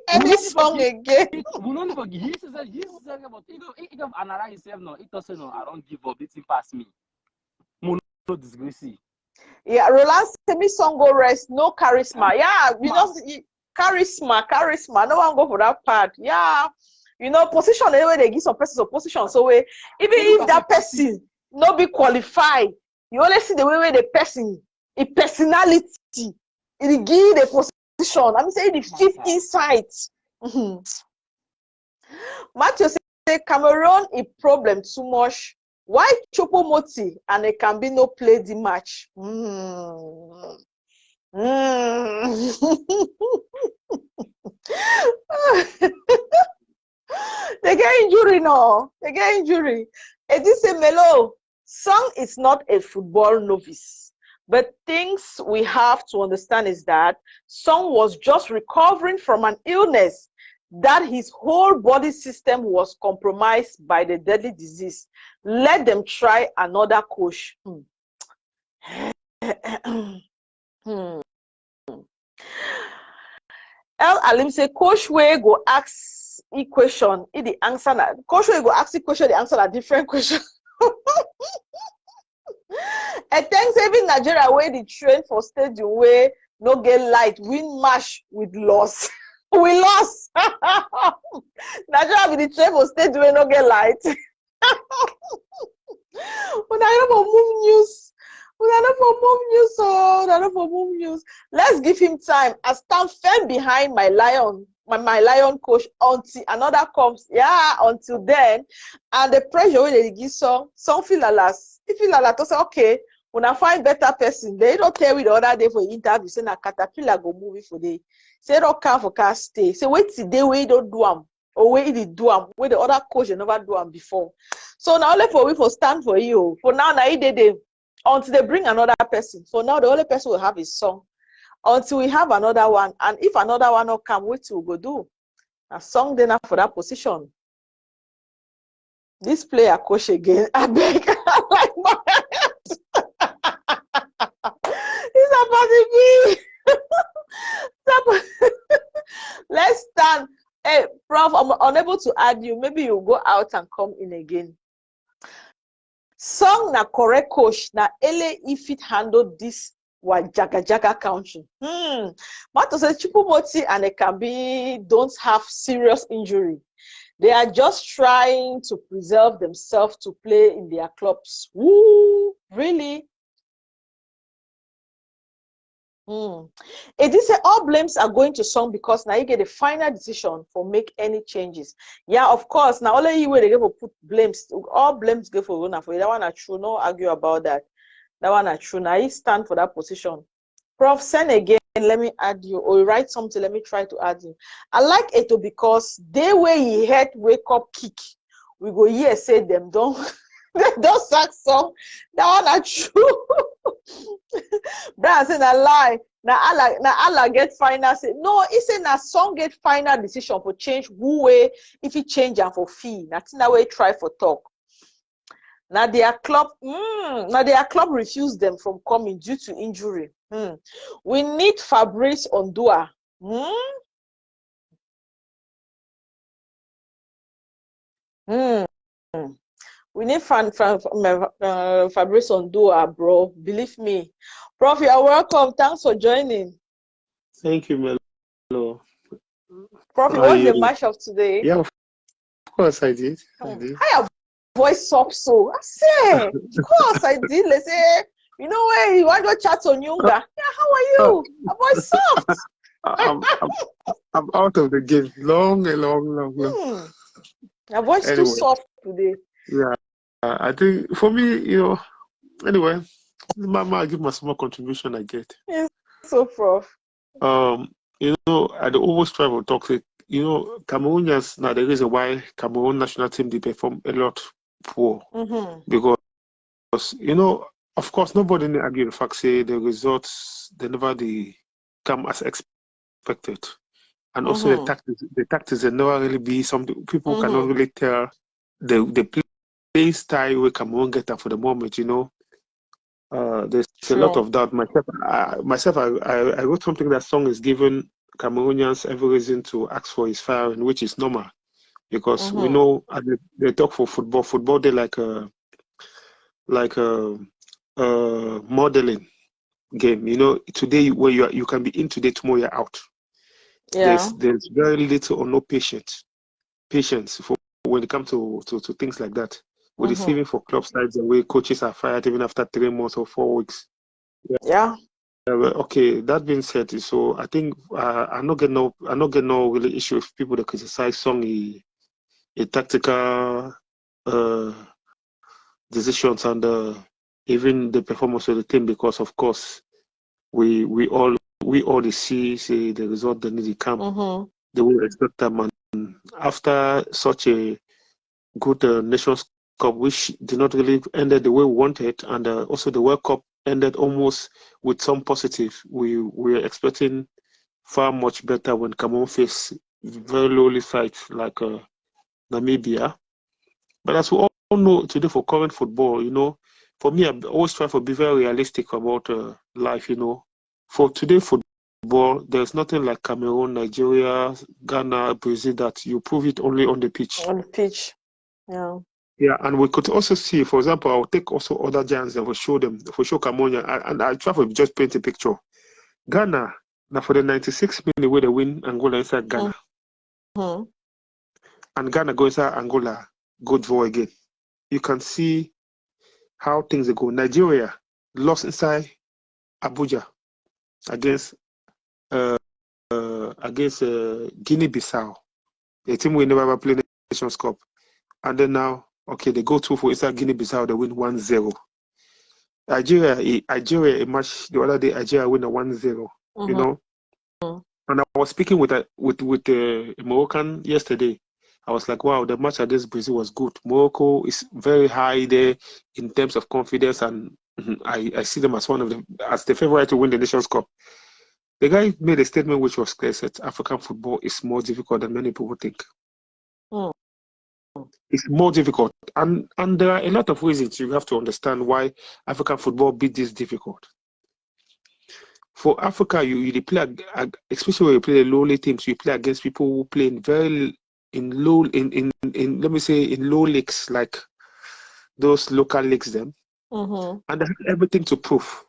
any song again. We don't forget. He says about he can analyze himself now. It doesn't know. I don't give up. It's pass me. No disgrace. Yeah, Roland say me song go rest. No charisma. Yeah, you know charisma. No one go for that part. Yeah, you know position anyway they give some person some position. So even if that person no be qualified, you only see the way the person, a personality, it give the position. I'm saying the fit inside. Matthew say Cameroon a problem too much. Why Choupo-Moting and it can be no play the match? They get injury now. They get injury. It is a Melo. Song is not a football novice. But things we have to understand is that Song was just recovering from an illness, that his whole body system was compromised by the deadly disease. Let them try another coach. El Alim say, Coach Way go ask equation. If the answer, Coach Way go ask the question, the answer a different question. And thanks even Nigeria where the train for stadium where no get light, win match with loss. We lost. Nigeria with the train for stadium where no get light. When I don't move news. Let's give him time. I stand firm behind my lion coach until another comes. Yeah, until then. And the pressure when they give some feel alas. If you like to say, okay, when I find better person, they don't tell me the other day for interview, say na caterpillar go move it for day. Say don't come for car stay. Say wait till day where you don't do them. Or where they do them, where the other coach they never do them before. So now only for we for stand for you. For now they until they bring another person. For now, the only person will have his song. Until we have another one. And if another one will come, what we go do? A song then for that position. This player coach again. I beg. I like my It's about to be. Let's stand. Hey, Prof, I'm unable to add you. Maybe you go out and come in again. Song na correct coach na ele if it handle this wa jaga country. Mato says Choupo-Moting and Ekambi don't have serious injury. They are just trying to preserve themselves to play in their clubs. Woo, really? It is all blames are going to Song because now you get a final decision for make any changes. Yeah, of course. Now only you will they go put blames. All blames go for Rona for that one are true. No argue about that. That one are true. Now you stand for that position. Prof, send again. Let me add you or write something. Let me try to add you. I like Eto because they way he had wake up kick. We go here say them don't. They don't sack Song. That one are true. Brian said a lie. Now Allah get final say no. He said na Song get final decision for change who way if he change and for fee. Nothing that way try for talk. Now their club refused them from coming due to injury. We need Fabrice Ondua. We need Fabrice Ondua, bro. Believe me. Prof, you are welcome. Thanks for joining. Thank you, Melo. Prof, what's the match of today? Yeah, of course I did. I How did. your voice up so? I say, of course I did. Let's say, you know where you want to chat on Yunga? Yeah, how are Uh, you? A voice soft. I'm out of the game. Long. Your voice too Anyway, soft today. yeah, I think for me, anyway, Mama, give my small contribution I get. Yes, so prof. I always try to talk. Cameroonians now the reason why Cameroon national team they perform a lot poor because of course nobody will argue the fact say the results they never come as expected, and also the tactics they never really be something people cannot really tell the play style where Cameroon get up for the moment. There's a lot of doubt. I wrote something that song is giving Cameroonians every reason to ask for his firing, which is normal because we know they talk for football. Football they like a modeling game. Today where you can be in today, tomorrow you're out. Yeah. There's very little or no patience for when it comes to things like that. We're receiving for club sides the way coaches are fired even after 3 months or 4 weeks. Yeah. Okay, that being said, so I think I'm not getting no really issue if people that criticize Song a tactical decisions and even the performance of the team because of course we all see the result that need to come. They will expect them, and after such a good Nations Cup, which did not really ended the way we wanted, and also the World Cup ended almost with some positive. We were expecting far much better when Cameroon faced very lowly sides like Namibia. But as we all know today for current football, for me, I always try to be very realistic about life. For today football, there's nothing like Cameroon, Nigeria, Ghana, Brazil that you prove it only on the pitch. On the pitch. Yeah. Yeah, and we could also see, for example, I'll take also other giants and we'll show Cameroon, and I try to just paint a picture. Ghana, now for the 96 minute where they win Angola inside Ghana. And Ghana go inside Angola, go draw again. You can see how things go. Nigeria lost inside Abuja against Guinea-Bissau, a team we never ever played Nations Cup. And then now, okay, they go through for inside Guinea-Bissau, they win 1-0. Nigeria, a match the other day, Nigeria win a 1-0. And I was speaking with a Moroccan yesterday. I was like, wow, the match against Brazil was good. Morocco is very high there in terms of confidence, and I see them as as the favorite to win the Nations Cup. The guy made a statement which was clear: that African football is more difficult than many people think. It's more difficult, and there are a lot of reasons you have to understand why African football be this difficult. For Africa, you play, especially when you play the lowly teams, you play against people who play in low leagues like those local leagues and they have everything to prove.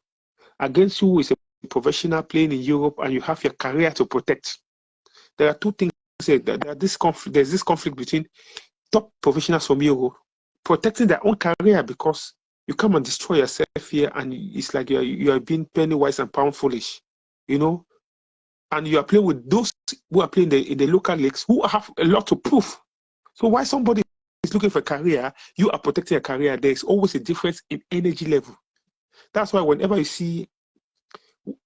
Against you is a professional playing in Europe and you have your career to protect. There are two things here. There's this conflict between top professionals from Europe protecting their own career because you come and destroy yourself here and it's like you are being penny wise and pound foolish, and you are playing with those who are playing in the local leagues who have a lot to prove. So why somebody is looking for a career, you are protecting a career, there is always a difference in energy level. That's why whenever you see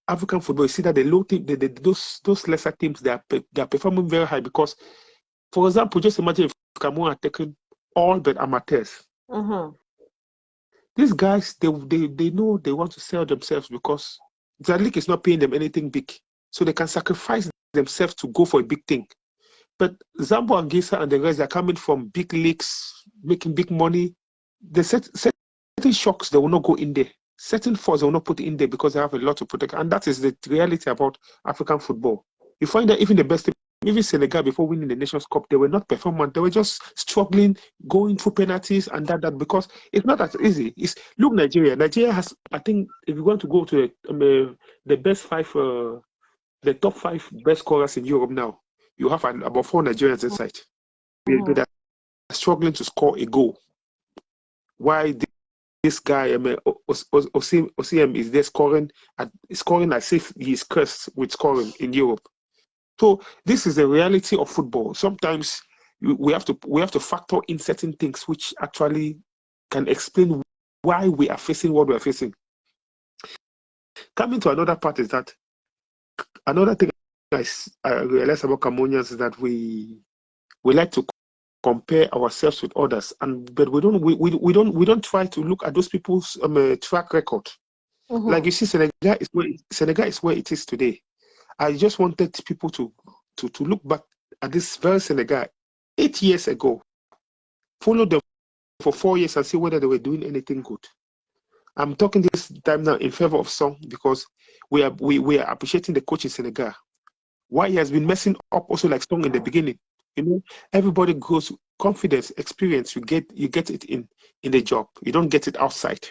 African football, you see that the low team, those lesser teams, they are performing very high because, for example, just imagine if Cameroon are taking all but amateurs. These guys, they know they want to sell themselves because their league is not paying them anything big. So they can sacrifice themselves to go for a big thing. But Zambo and Gisa and the rest are coming from big leagues, making big money. The certain shocks, they will not go in there. Certain force, they will not put in there because they have a lot to protect. And that is the reality about African football. You find that even the best team, even Senegal, before winning the Nations Cup, they were not performing. They were just struggling, going through penalties and that because it's not as easy. Look, Nigeria. Nigeria has, I think, if you want to go to the best five, the top 5 best scorers in Europe now, you have about 4 Nigerians inside. struggling to score a goal. Why this guy, Osim, is there scoring as if he's cursed with scoring in Europe. So this is the reality of football. Sometimes we have to factor in certain things which actually can explain why we are facing what we are facing. Coming to another part is that another thing I realize about Cameroonians is that we like to compare ourselves with others, but we don't try to look at those people's track record. Like you see, Senegal is where it is today. I just wanted people to look back at this very Senegal 8 years ago, follow them for 4 years and see whether they were doing anything good. I'm talking this time now in favor of Song because we are appreciating the coach in Senegal. Why he has been messing up also like Song in the beginning. You know, everybody grows confidence, experience. You get it in the job. You don't get it outside.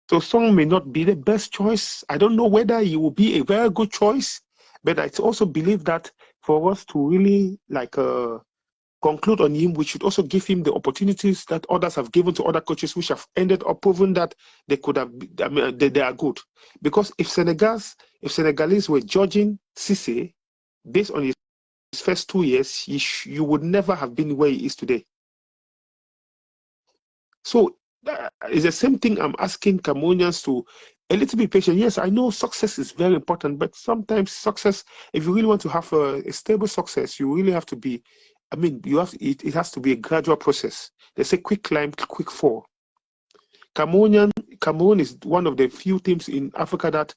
So Song may not be the best choice. I don't know whether he will be a very good choice, but I also believe that for us to really conclude on him, we should also give him the opportunities that others have given to other coaches, which have ended up proving that they could have. I mean, they are good. Because if Senegalese were judging Cisse based on his first 2 years, you would never have been where he is today. So it's the same thing I'm asking Cameroonians to a little bit patient. Yes, I know success is very important, but sometimes success, if you really want to have a stable success, you really have to be, I mean, it has to be a gradual process. They say quick climb, quick fall. Cameroon is one of the few teams in Africa that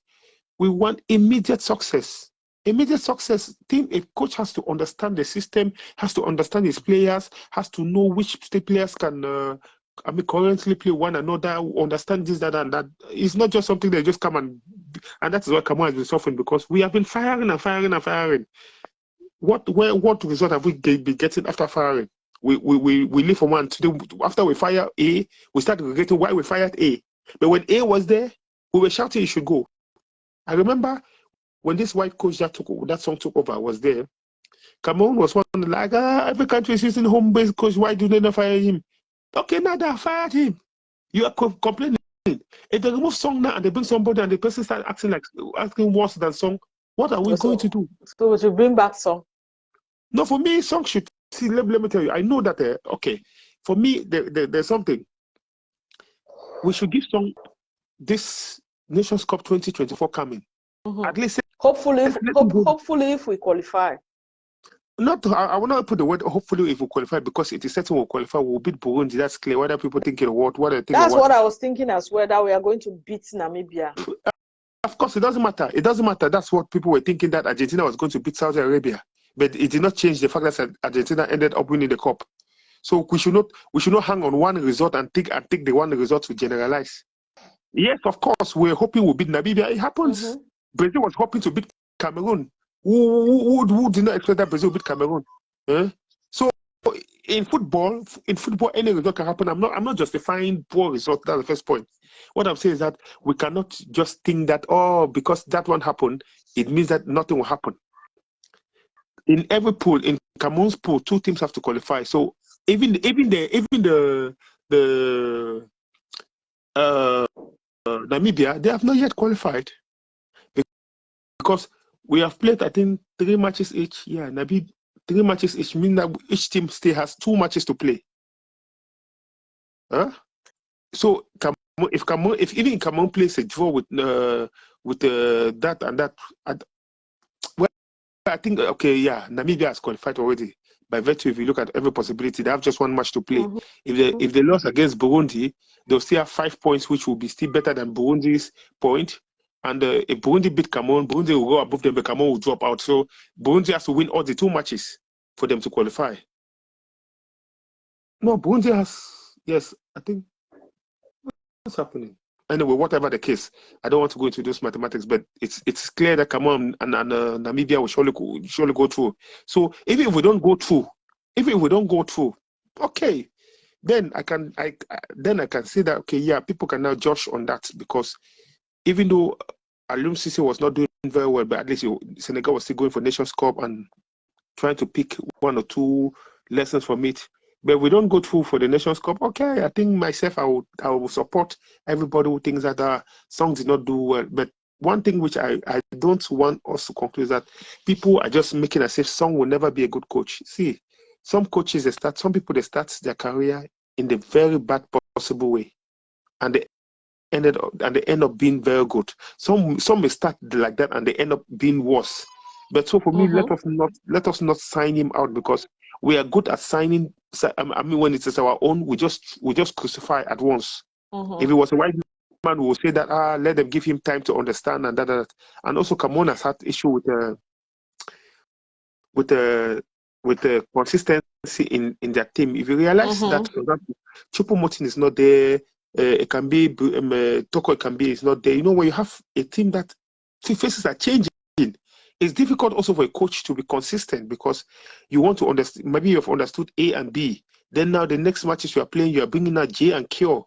we want immediate success. Immediate success. A coach has to understand the system, has to understand his players, has to know which players can currently play one another, understand this, that, and that. It's not just something they just come and that is what Cameroon has been suffering because we have been firing and firing and firing. What result have we been getting after firing? We leave from one today. After we fire A, we start regretting why we fired A. But when A was there, we were shouting he should go. I remember when this white coach that song took over was there. Cameroon was one like every country is using home-based coach. Why do they not fire him? Okay, now they fired him. You are complaining. If they remove Song now and they bring somebody and the person starts acting worse than Song, what are we going to do? So we should bring back Song. No, for me, Song should see. Let me tell you. I know that. Okay, for me, there's something. We should give Song this Nations Cup 2024 coming. At least, hopefully, if we qualify. I will not put the word hopefully if we qualify because it is certain we'll qualify. We'll beat Burundi. That's clear. Whether people think it or what they think. That's what I was thinking as well. That we are going to beat Namibia. Of course, it doesn't matter. It doesn't matter. That's what people were thinking, that Argentina was going to beat Saudi Arabia, but it did not change the fact that Argentina ended up winning the cup. So we should not hang on one result and take the one result to generalize. Yes, of course, we're hoping we'll beat Namibia. It happens. Brazil was hoping to beat Cameroon. Who did not expect that Brazil beat Cameroon? So in football, any result can happen. I'm not justifying poor results. That's the first point. What I'm saying is that we cannot just think that because that one happened, it means that nothing will happen. In every pool, in Cameroon's pool, 2 teams have to qualify. So even the Namibia, they have not yet qualified because we have played, I think, 3 matches each. Yeah, Namibia 3 matches each, means that each team still has 2 matches to play. So if even Cameroon plays a draw with that and that, well, I think Namibia has qualified already. By virtue, if you look at every possibility, they have just 1 match to play. If they lost against Burundi, they'll still have 5 points, which will be still better than Burundi's point. And if Burundi beat Cameroon, Burundi will go above them, but Cameroon will drop out. So Burundi has to win all the 2 matches for them to qualify. No, Burundi has, yes, I think. What's happening? Anyway, whatever the case, I don't want to go into those mathematics, but it's clear that Cameroon and Namibia will surely go through. So even if we don't go through, okay, then I can say that people can now judge on that, because even though Aliou Cisse was not doing very well, but at least Senegal was still going for Nations Cup and trying to pick 1 or 2 lessons from it. but we don't go through for the Nations Cup. Okay, I think myself, I will support everybody who thinks that Song did not do well. But one thing which I don't want us to conclude is that people are just making as if Song will never be a good coach. See, some coaches some people they start their career in the very bad possible way, and they end up being very good. Some may start like that and they end up being worse. But so for me, let us not sign him out, because we are good at signing. I mean, when it is our own, we just crucify at once. If it was a white man, we will say that let them give him time to understand and that. And also, Cameroon has had issue with the consistency in their team. If you realize that, for example, Choupo-Moting is not there, it can be Toko, it can be is not there. You know, when you have a team that faces are changing, it's difficult also for a coach to be consistent, because you want to understand. Maybe you've understood A and B. Then now the next matches you are playing, you are bringing out J and Q.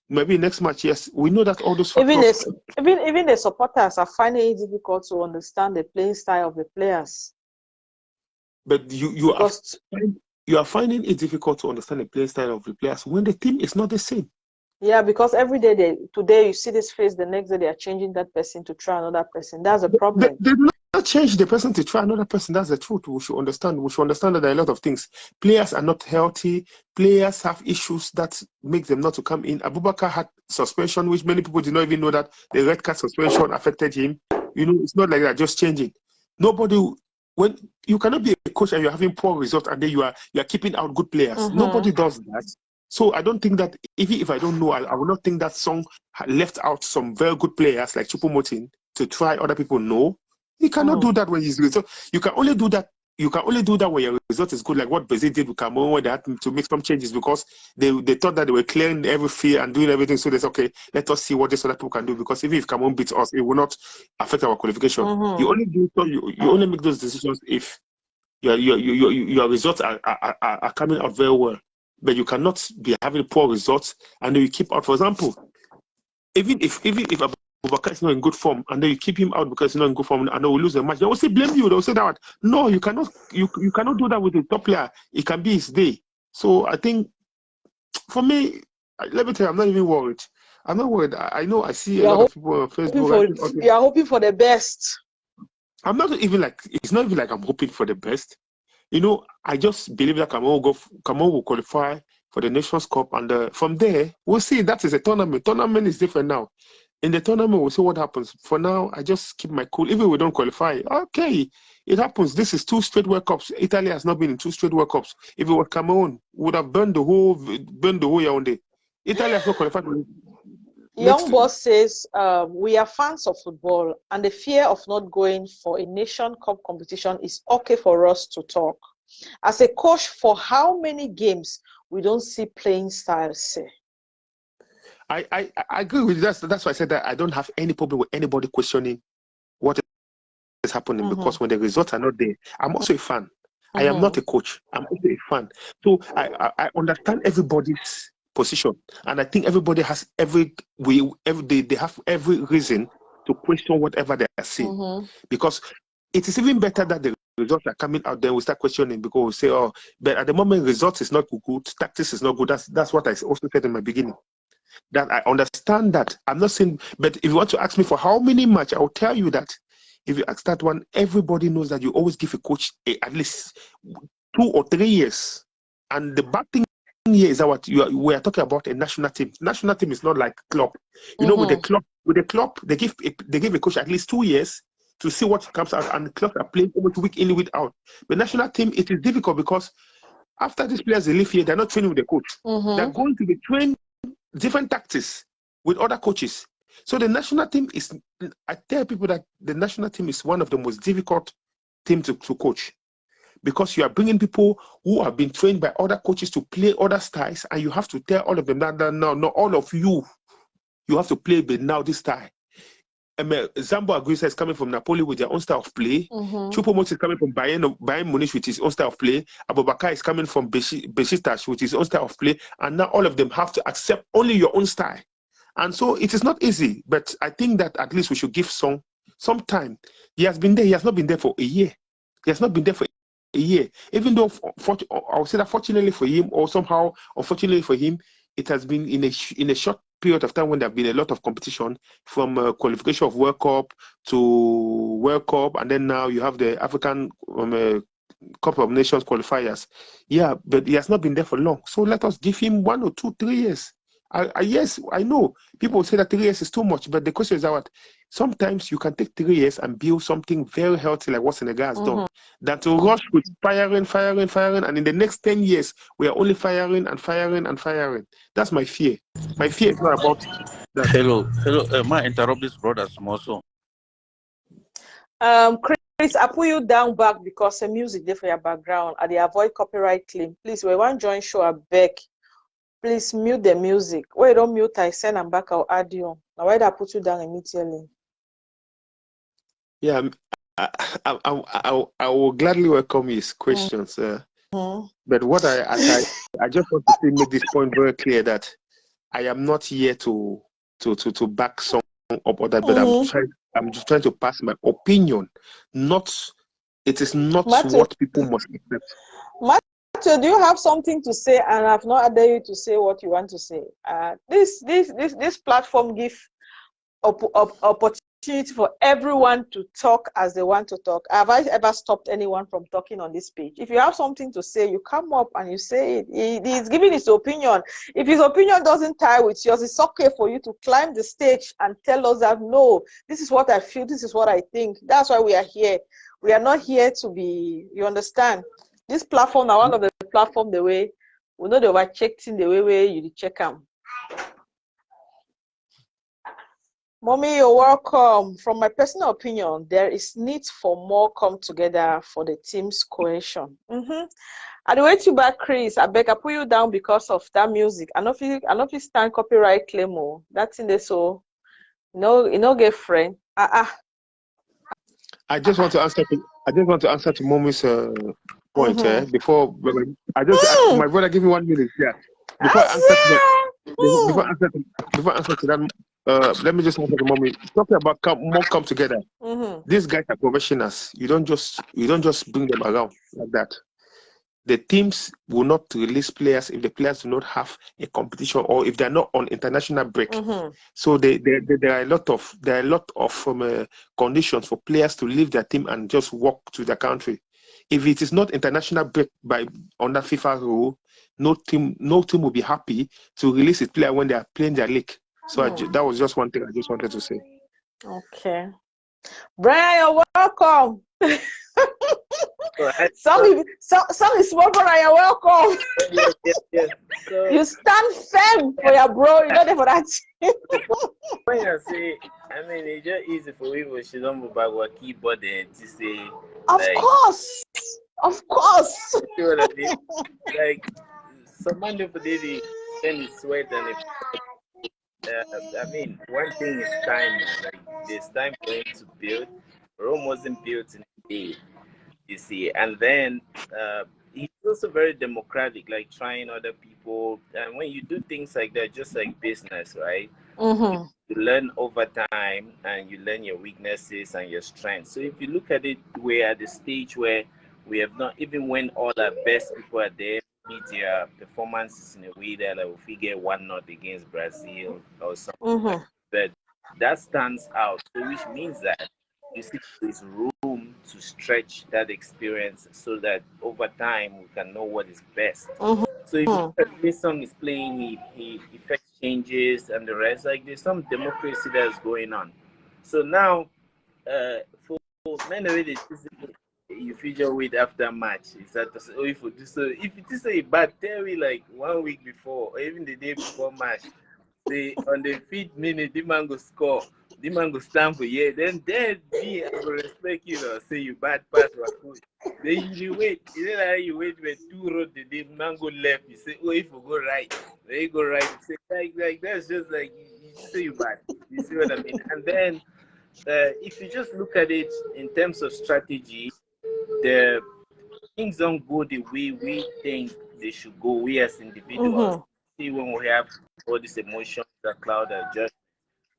Maybe next match, yes, we know that all those factors. Even the supporters are finding it difficult to understand the playing style of the players. But you are finding it difficult to understand the playing style of the players when the team is not the same. Yeah, because every day today you see this face, the next day they are changing that person to try another person. That's a problem. They do not change the person to try another person. That's the truth. We should understand. We should understand that there are a lot of things. Players are not healthy. Players have issues that make them not to come in. Abubakar had suspension, which many people did not even know that the red card suspension affected him. You know, it's not like that, just changing. When you cannot be a coach and you're having poor results and then you are keeping out good players. Nobody does that. So I don't think that, even if I don't know, I will not think that Song left out some very good players like Choupo-Moting to try other people. No, you cannot do that when he's result. You can only do that. You can only do that when your result is good, like what Brazil did with Cameroon, when they had to make some changes because they thought that they were clearing every fear and doing everything. So they said, okay, let us see what this other people can do, because even if Cameroon beats us, it will not affect our qualification. You only do so. You only make those decisions if your results are coming out very well. But you cannot be having poor results and then you keep out. For example, even if Abubakar is not in good form and then you keep him out because he's not in good form and then we lose the match, they will say blame you. They will say that no, you cannot do that with the top player. It can be his day. So I think for me, let me tell you, I'm not even worried. I'm not worried. I know I see a lot of people on Facebook. You are hoping for the best. I'm not even like, it's not even like I'm hoping for the best. You know, I just believe that Cameroon will qualify for the Nations Cup, and from there, we'll see. That is a tournament. Tournament is different now. In the tournament, we'll see what happens. For now, I just keep my cool. Even if we don't qualify, okay, it happens. This is 2 straight World Cups. Italy has not been in 2 straight World Cups. If it was Cameroon, would have burned the whole Yaoundé. Italy has not qualified. Young Boss says, we are fans of football and the fear of not going for a Nation Cup competition is okay for us to talk. As a coach, for how many games we don't see playing styles say? I agree with that. That's why I said that I don't have any problem with anybody questioning what is happening, because when the results are not there, I'm also a fan. I am not a coach. I'm also a fan. So I understand everybody's position, and I think everybody has they have every reason to question whatever they are seeing, because it is even better that the results are coming out, then we start questioning, because we say, oh, but at the moment results is not good, tactics is not good. That's what I also said in my beginning, that I understand that. I'm not saying, but if you want to ask me for how many match, I will tell you that if you ask that one, everybody knows that you always give a coach at least 2 or 3 years. And the bad thing here is that we are talking about a national team. National team is not like club. You know, with the club, they give a coach at least 2 years to see what comes out, and the clubs are playing almost week in, week out. The national team, it is difficult because after these players they leave here, they're not training with the coach. They're going to be trained different tactics with other coaches. So the national team is, I tell people that the national team is one of the most difficult teams to coach, because you are bringing people who have been trained by other coaches to play other styles, and you have to tell all of them that no, not all of you have to play but now this style. Zambo Aguisa is coming from Napoli with their own style of play. Choupo-Moting is coming from Bayern Munich with his own style of play. Abubakar is coming from Besiktas with his own style of play. And now all of them have to accept only your own style. And so it is not easy, but I think that at least we should give some time. He has been there. He has not been there for a year. He has not been there for a year. Even though, I would say that fortunately for him, or somehow unfortunately for him, it has been in a short period of time when there have been a lot of competition, from qualification of World Cup to World Cup, and then now you have the African Cup of Nations qualifiers. Yeah, but he has not been there for long. So let us give him 1 or 2, 3 years. Yes, I know people say that 3 years is too much, but the question is that sometimes you can take 3 years and build something very healthy like what Senegal has done. Than to rush with firing, and in the next 10 years we are only firing and firing and firing. That's my fear. My fear is not about that. Hello. Ma interrupt this brother small so. Chris, I put you down back because the music there for your background and they avoid copyright claim. Please, we want join show a back. Please mute the music. Wait, don't mute. I send and back. I'll add you. Now why did I put you down immediately? Yeah, I will gladly welcome his questions. But what I just want to make this point very clear that I am not here to back some up or that, but I'm just trying to pass my opinion. It is not Matthew, what people must accept. Matthew, do you have something to say? And I've not added you to say what you want to say. This platform gives opportunity for everyone to talk as they want to talk. Have I ever stopped anyone from talking on this page? If you have something to say, you come up and you say it. He's giving his opinion. If his opinion doesn't tie with yours, it's okay for you to climb the stage and tell us that, no, this is what I feel, this is what I think. That's why we are here. We are not here to be, you understand? This platform, now one of the platform, the way, we know they were checked in the way you check them. Mommy, you're welcome. From my personal opinion, there is need for more come together for the team's cohesion. And the way to back Chris, I beg I put you down because of that music. I know if you stand copyright claim or that's in there, so no get friend. I just want to answer to Mommy's point before my brother give me 1 minute. Yeah. Before I answer to that, let me just answer to Mommy. Talking about more come together. These guys are professionals. You don't just bring them around like that. The teams will not release players if the players do not have a competition or if they're not on international break. So there are a lot of conditions for players to leave their team and just walk to their country. If it is not international break under FIFA rule, no team will be happy to release a player when they are playing their league. So that was just one thing I just wanted to say. Okay, Brian, you're welcome. Some is small, but you're welcome. Yes. So, you stand firm for your bro. You know there for that. when you say, I mean, it's just easy for people. She don't move back with keyboard and to say. Of course. You know what I mean? Like some man for daily, then it's sweat and I mean, one thing is time. Like there's time for him to build. Rome wasn't built in a day. You see, and then he's also very democratic, like trying other people. And when you do things like that, just like business, right? You learn over time and you learn your weaknesses and your strengths. So if you look at it, we're at the stage where we have not, even when all our best people are there, media performances in a way that like, if we get 1-0 against Brazil or something, but that stands out. So which means that you see there's room to stretch that experience so that over time we can know what is best. So if you look at this song is playing, he effects changes and the rest, like there's some democracy that's going on. So now for men already you feature with after match. Is that if it is a bad tell me like 1 week before or even the day before match, on the 5th minute the man go score. The man go stand for then me I go respect you know, say you bad pass was good. Then you wait, you wait when 2 road the man go left, you say, oh if you go right, then you go right, you say like that's just like you say you bad. You see what I mean? And then if you just look at it in terms of strategy, the things don't go the way we think they should go, we as individuals. See when we have all these emotions that cloud our judgment.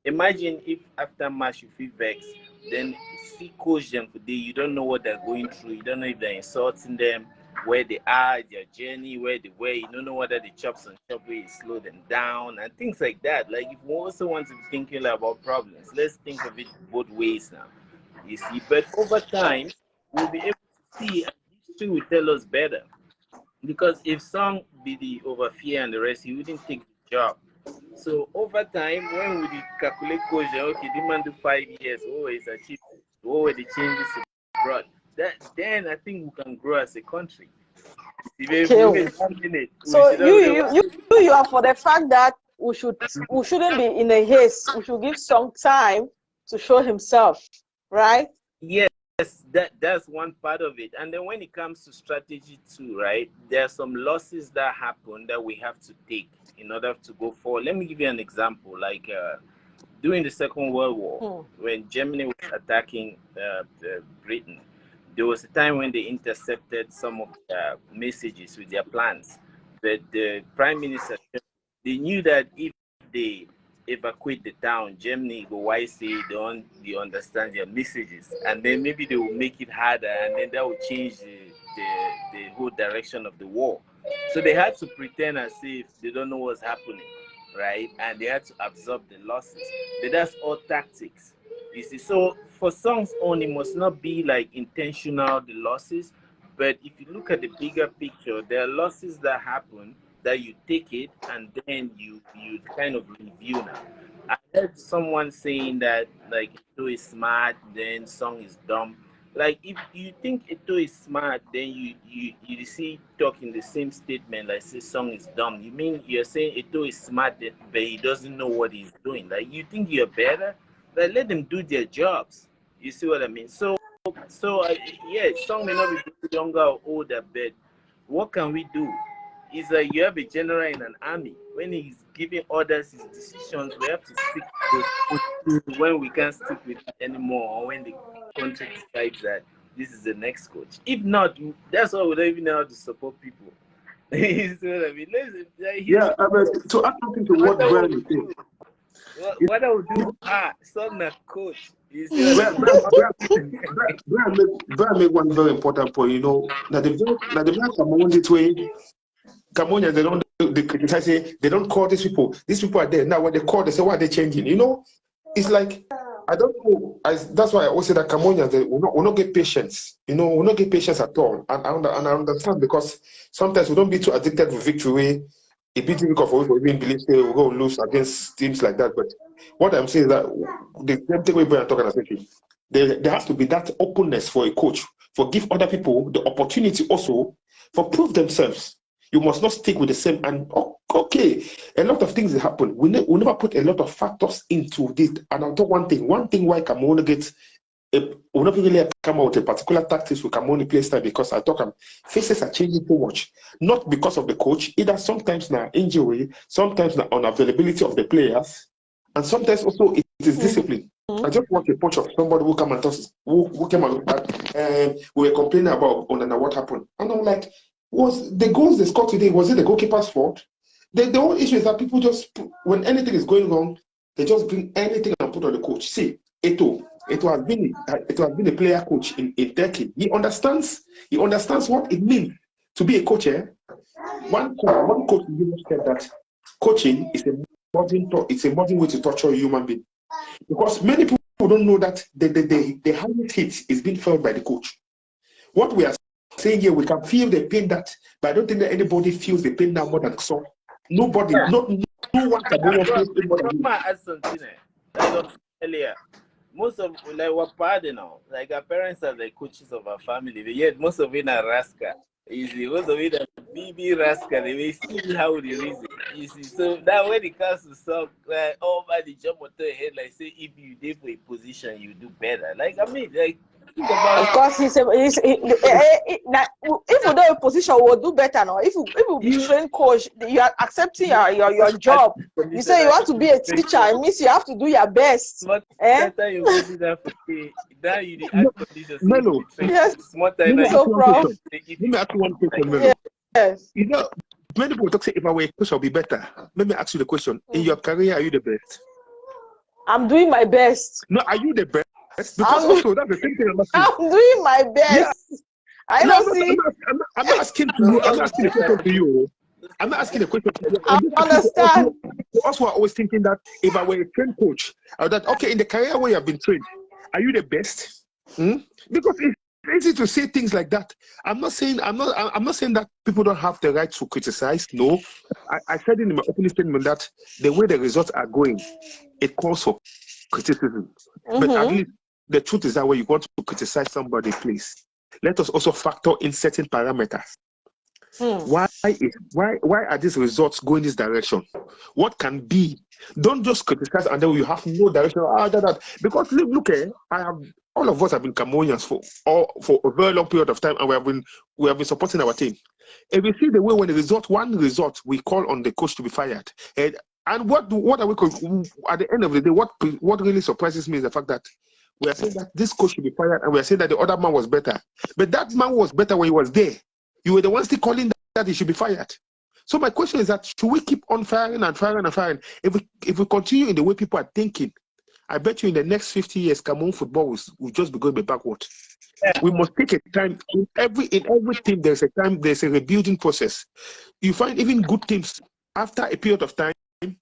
Imagine if after match you feel vexed, then see coach them today. You don't know what they're going through. You don't know if they're insulting them, where they are, their journey, where they were. You don't know whether the chops and chop way slow them down and things like that. Like if we also want to be thinking about problems, let's think of it both ways now. You see, but over time we'll be able to see, and history will tell us better. Because if Song be the overfear and the rest, he wouldn't take the job. So over time, when we did calculate coach, okay, the man do 5 years, oh, it's achieved, what were the changes brought? That then I think we can grow as a country. Okay. So you are for the fact that we shouldn't be in a haste. We should give some time to show himself, right? Yes, that's one part of it. And then when it comes to strategy too, right? There are some losses that happen that we have to take in order to go forward. Let me give you an example. Like during the Second World War, when Germany was attacking Britain, there was a time when they intercepted some of the messages with their plans. But the prime minister, they knew that if they evacuate the town, Germany go wise say they understand their messages, and then maybe they will make it harder, and then that will change the whole direction of the war. So they had to pretend as if they don't know what's happening, right? And they had to absorb the losses. But that's all tactics, you see. So for Song's own, it must not be like intentional the losses, but if you look at the bigger picture, there are losses that happen that you take it and then you kind of review now. I heard someone saying that like Ito is smart, then Song is dumb. Like if you think Ito is smart, then you see talk in the same statement like say Song is dumb. You mean you're saying Ito is smart but he doesn't know what he's doing? Like you think you're better? Like let them do their jobs. You see what I mean? So yeah, Song may not be younger or older, but what can we do? Is that you have a general in an army. When he's giving orders, his decisions, we have to stick to those. When we can't stick with it anymore, or when the country decides that this is the next coach. If not, that's why we don't even know how to support people. You see what I mean? Yeah, to add something to what Brian is saying. What I would do, Song a coach. You see what I mean? Brian make one very important point. You know, that the black Cameroon this way, Cameroonians they criticize, say they don't call these people. These people are there now. When they call, they say why are they changing? You know, it's like I don't know. That's why I always say that Cameroonians they will not get patience. You know, will not get patience at all. And I understand because sometimes we don't be too addicted to victory. It be difficult for us to even believe they will go lose against teams like that. But what I'm saying is that the same thing we're talking about, there has to be that openness for a coach, for give other people the opportunity also for prove themselves. You must not stick with the same. And okay, a lot of things happen. We never put a lot of factors into this. And I'll talk one thing why Cameroon gets. We're not really come out with a particular tactics we can only play style because I talk faces are changing so much, not because of the coach, either sometimes now injury, sometimes now unavailability of the players, and sometimes also it is discipline. I just watched a punch of somebody who came and toss, who came and we were complaining about what happened, and I'm like, was the goals they scored today, was it the goalkeeper's fault? The whole issue is that people just when anything is going wrong, they just bring anything and put on the coach. See, it has been a player coach in Turkey. He understands what it means to be a coach. One coach said that coaching is a modern way to torture a human being. Because many people don't know that the highest hit is being felt by the coach. What we are saying here, we can feel the pain but I don't think that anybody feels the pain now more than so. Nobody, no one can feel more than you. Earlier. Most of like what part now, like our parents are the coaches of our family, but yet most of it are rascal. You see, most of it are BB rascal. They may see how they reason. You see, so that when it comes to stuff, like by the jump on your head, like say if you did for a position, you do better. Like I mean, like. Of course, if you do a position, will do better now. If you be trained coach, you are accepting your job. You say you want to be a teacher, it means you have to do your best. Melo, yes. Let me ask you one question, Melo. Yes. You know, many people talk say if I were a coach, I'll be better. Let me ask you the question: in your career, are you the best? I'm doing my best. No, are you the best? Because I'm, also that's the same thing I'm asking. I'm doing my Yeah. best. I No, don't see. I'm not asking to you. I'm not asking a question to you. I'm not asking a question to you. I I'm just asking understand. to us who are always thinking that if I were a trained coach, I would that okay in the career where you have been trained, are you the best? Because it's easy to say things like that. I'm not saying that people don't have the right to criticize. No, I said in my opening statement that the way the results are going, it calls for criticism. But at least the truth is that when you want to criticize somebody, please let us also factor in certain parameters. Why are these results going this direction? What can be? Don't just criticize and then you have no direction. Because look, all of us have been Cameroonians for a very long period of time, and we have been supporting our team. If you see the way when one result, we call on the coach to be fired. And what are we at the end of the day? What really surprises me is the fact that we are saying that this coach should be fired, and we are saying that the other man was better. But that man was better when he was there. You were the one still calling that he should be fired. So my question is that should we keep on firing and firing and firing? If we continue in the way people are thinking, I bet you in the next 50 years, Cameroon football will just be going backward. We must take a time. In every team, there's a rebuilding process. You find even good teams after a period of time,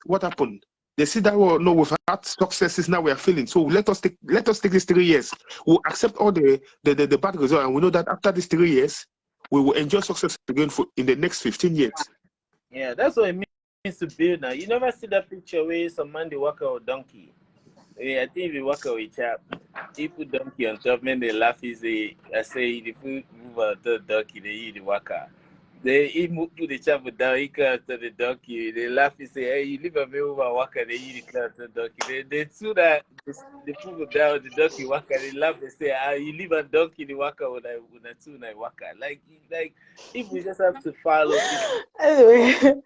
what happened? They see that no, we've had successes, now we are failing. So let us take these 3 years. We'll accept all the bad results, and we know that after these 3 years, we will enjoy success again in the next 15 years. Yeah, that's what it means to build now. You never see that picture where some man they walk out with donkey. Yeah, I think if you walk out with chap, he put donkey on top, man, they laugh. I say if you move out the donkey, they eat the walker. He put the chap down, he cut to the donkey. They laugh. He say, hey, you leave a me over walker, they eat the cut the donkey. They do that. They put down the donkey walker. They laugh. They say, you leave a donkey the walker when I two night walker. Like if we just have to follow people. Anyway,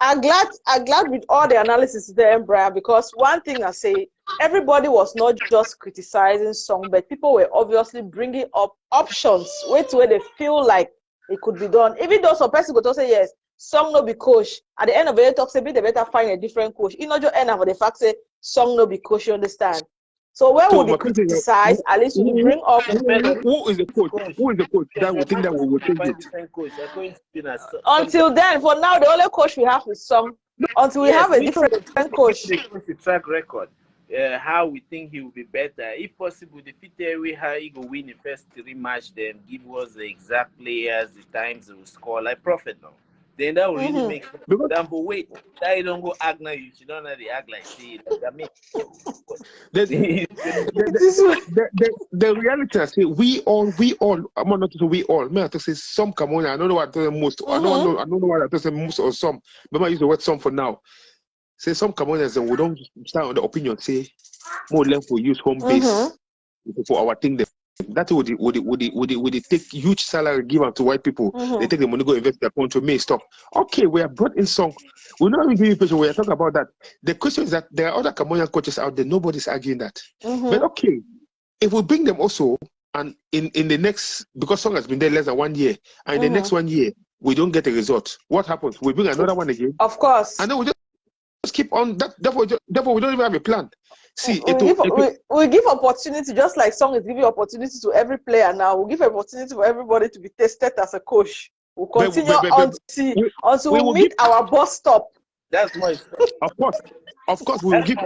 I'm glad with all the analysis there, Brian, because one thing I say, everybody was not just criticizing Song, but people were obviously bringing up options, where they feel like it could be done. Even though some person could say, yes, Song no be coach. At the end of the day, talk say, they better find a different coach. You know, just end up with the fact say, Song no be coach, you understand? So where would they criticize? At least we bring up. Who is the coach? Who is the coach that will think that we will change it? Until then, for now, the only coach we have is Song. Until we have a different coach. The track record. How we think he will be better. If possible, the fit way how he will win the first 3 matches, then give us the exact players, the times they will score, like Prophet now. Then that will really make sense. But wait, that you don't go act now, you don't know the act like see. I mean, the reality I say we all I'm not to say we all. I have to say some Cameroon. I don't know what I say most. I don't know what I have to say most or some. But I use the word some for now. Say some Cameroonians and we don't start on the opinion. Say more left we use home base for our thing. That would they take huge salary given to white people? They take the money go invest their country may stop. Okay, we have brought in some. We're not even giving pressure. We are talking about that. The question is that there are other Cameroonian coaches out there. Nobody's arguing that. But okay, if we bring them also, and in the next, because Song has been there less than 1 year, and in the next 1 year we don't get a result, what happens? We bring another one again. Of course. And then we just keep on that. Therefore, we don't even have a plan. See, we give opportunity, just like Song is giving opportunity to every player now. We'll give opportunity for everybody to be tested as a coach. We'll continue until we meet our bus stop. That's why. Of course, we will give.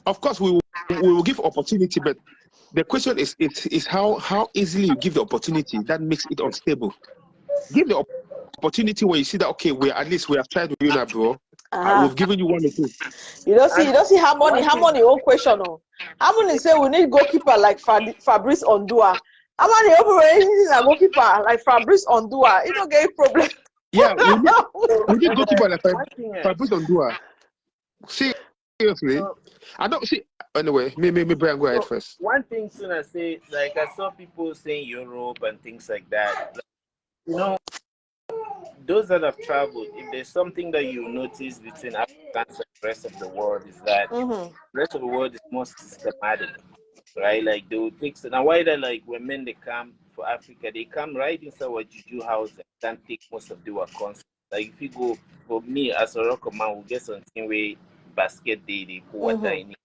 Of course, we will give opportunity, but the question is how easily you give the opportunity that makes it unstable. Give the opportunity when you see that okay, we have tried with you now, bro. We've given you 1 or 2. You don't see Harmony own question. Harmony say we need goalkeeper like Fabrice Ondua. Harmony operating a goalkeeper like Fabrice Ondua. You don't get a problem. Yeah, we need goalkeeper like Fabrice Ondua. Seriously, I don't see. Anyway, maybe Brian go ahead first. One thing soon I say, like I saw people saying Europe and things like that. Like, you know, those that have traveled, if there's something that you notice between Africans and the rest of the world, is that the rest of the world is more systematic, right? Like they will take. Now, why that like when men they come for Africa, they come right inside our juju house and can take most of the work concept. Like if you go for me as a rocker man, we get something where basket they put water in it.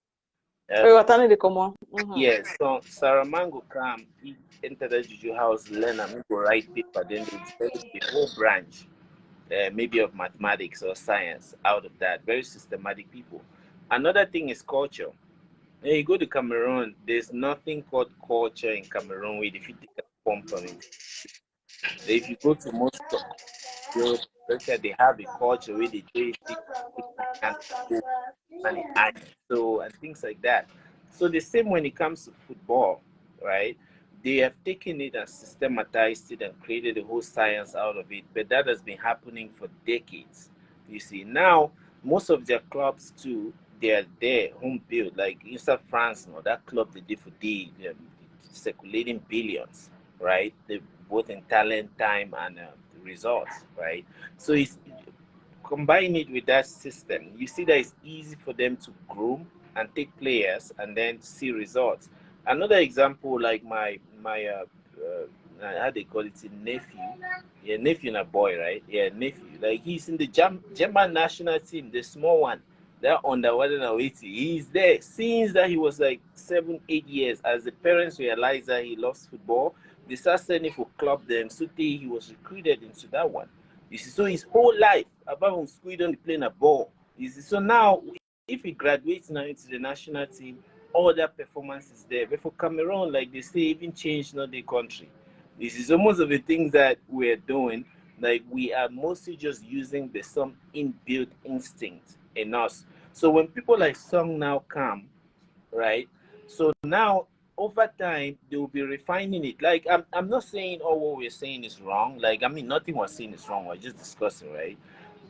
Yes, so Saramango come, he enter the Juju house, learn and go write paper, then they develop the whole branch, maybe of mathematics or science out of that. Very systematic people. Another thing is culture. When you go to Cameroon, there's nothing called culture in Cameroon where if you take a form from it. If you go to most of Europe, they have a culture where they do it and so and things like that. So the same when it comes to football, right? They have taken it and systematized it and created a whole science out of it. But that has been happening for decades. You see, now most of their clubs too, they are there, home built. Like inside France, now that club they did for they're circulating billions, right? They both in talent, time, and results, right? So it's combine it with that system, you see that it's easy for them to groom and take players and then see results. Another example, like how they call it, a nephew, yeah, nephew and a boy, right? Yeah, nephew. Like he's in the German national team, the small one. They're under 180. He's there since that he was like 7, 8 years. As the parents realize that he loves football, they start sending for club them. So he was recruited into that one. You see, so his whole life, apart from school, he don't playing a ball. You see, so now if he graduates now into the national team, all that performance is there. But for Cameroon, like they say, even change not the country. This is almost of the things that we're doing. Like we are mostly just using the some inbuilt instinct in us. So when people like Song now come, right? So now over time they will be refining it. Like I'm not saying all what we're saying is wrong. Like I mean nothing we're saying is wrong. We're just discussing, right?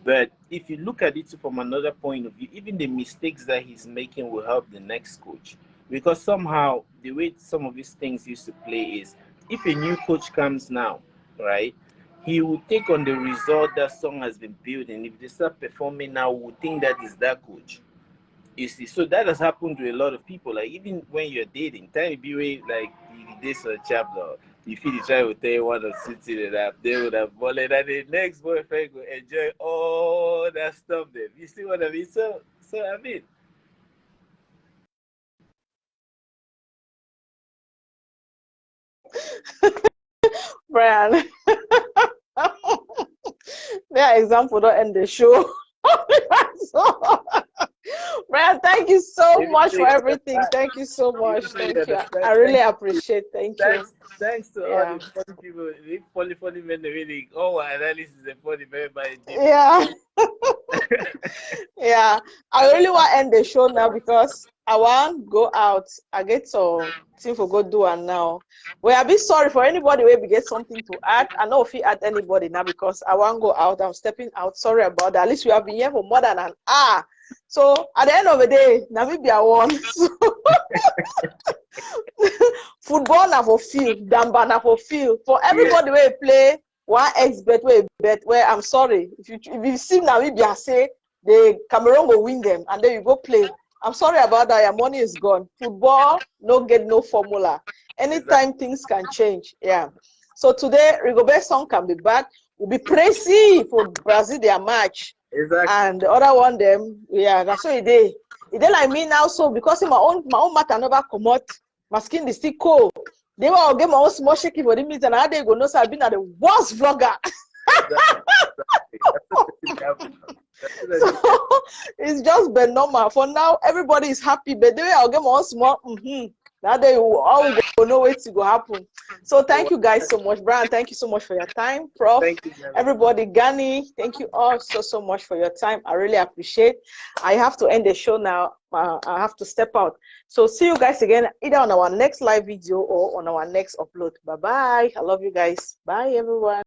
But if you look at it from another point of view, even the mistakes that he's making will help the next coach. Because somehow the way some of these things used to play is if a new coach comes now, right? He will take on the result that Song has been building. If they start performing now, we think that is that coach. You see, so that has happened to a lot of people. Like even when you're dating, time be way like this or chapter, if you try to tell you one or two that they would have bullet and the next boyfriend will enjoy all that stuff then. You see what I mean? So I mean Brian. That example don't end the show. So, Brian, thank you so much for everything. Thank you so much. Thank you. I really appreciate. Thank you. Thanks to all the funny people, the funny men really analysis is funny very deep. Yeah. Yeah. I really want to end the show now because I want to go out. I get some thing for go do and now. Well, I be sorry for anybody where we get something to add. I know if you add anybody now because I want to go out. I'm stepping out. Sorry about that. At least we have been here for more than an hour. So at the end of the day, Namibia won. Football na for field, Damba na for field. For everybody where play one bet where I'm sorry. If you see Namibia say the Cameroon will win them and then you go play. I'm sorry about that. Your money is gone. Football no get no formula. Anytime things can change. Yeah. So today Rigobert Song can be back. We'll be praising for Brazil their match. Exactly. And the other one them, yeah, that's what it is. It like me now, so because in my own matter never come out, my skin is still cold. They will get my own small shaky for the means and how they go know so I've been at the worst vlogger. So it's just been normal. For now, everybody is happy, but the way I'll get my own small now they all go know where to go happen. So thank you guys so much. Brian, thank you so much for your time. Prof, everybody, Gani, thank you all so much for your time. I really appreciate. I have to end the show now. I have to step out. So see you guys again either on our next live video or on our next upload. Bye bye. I love you guys. Bye everyone.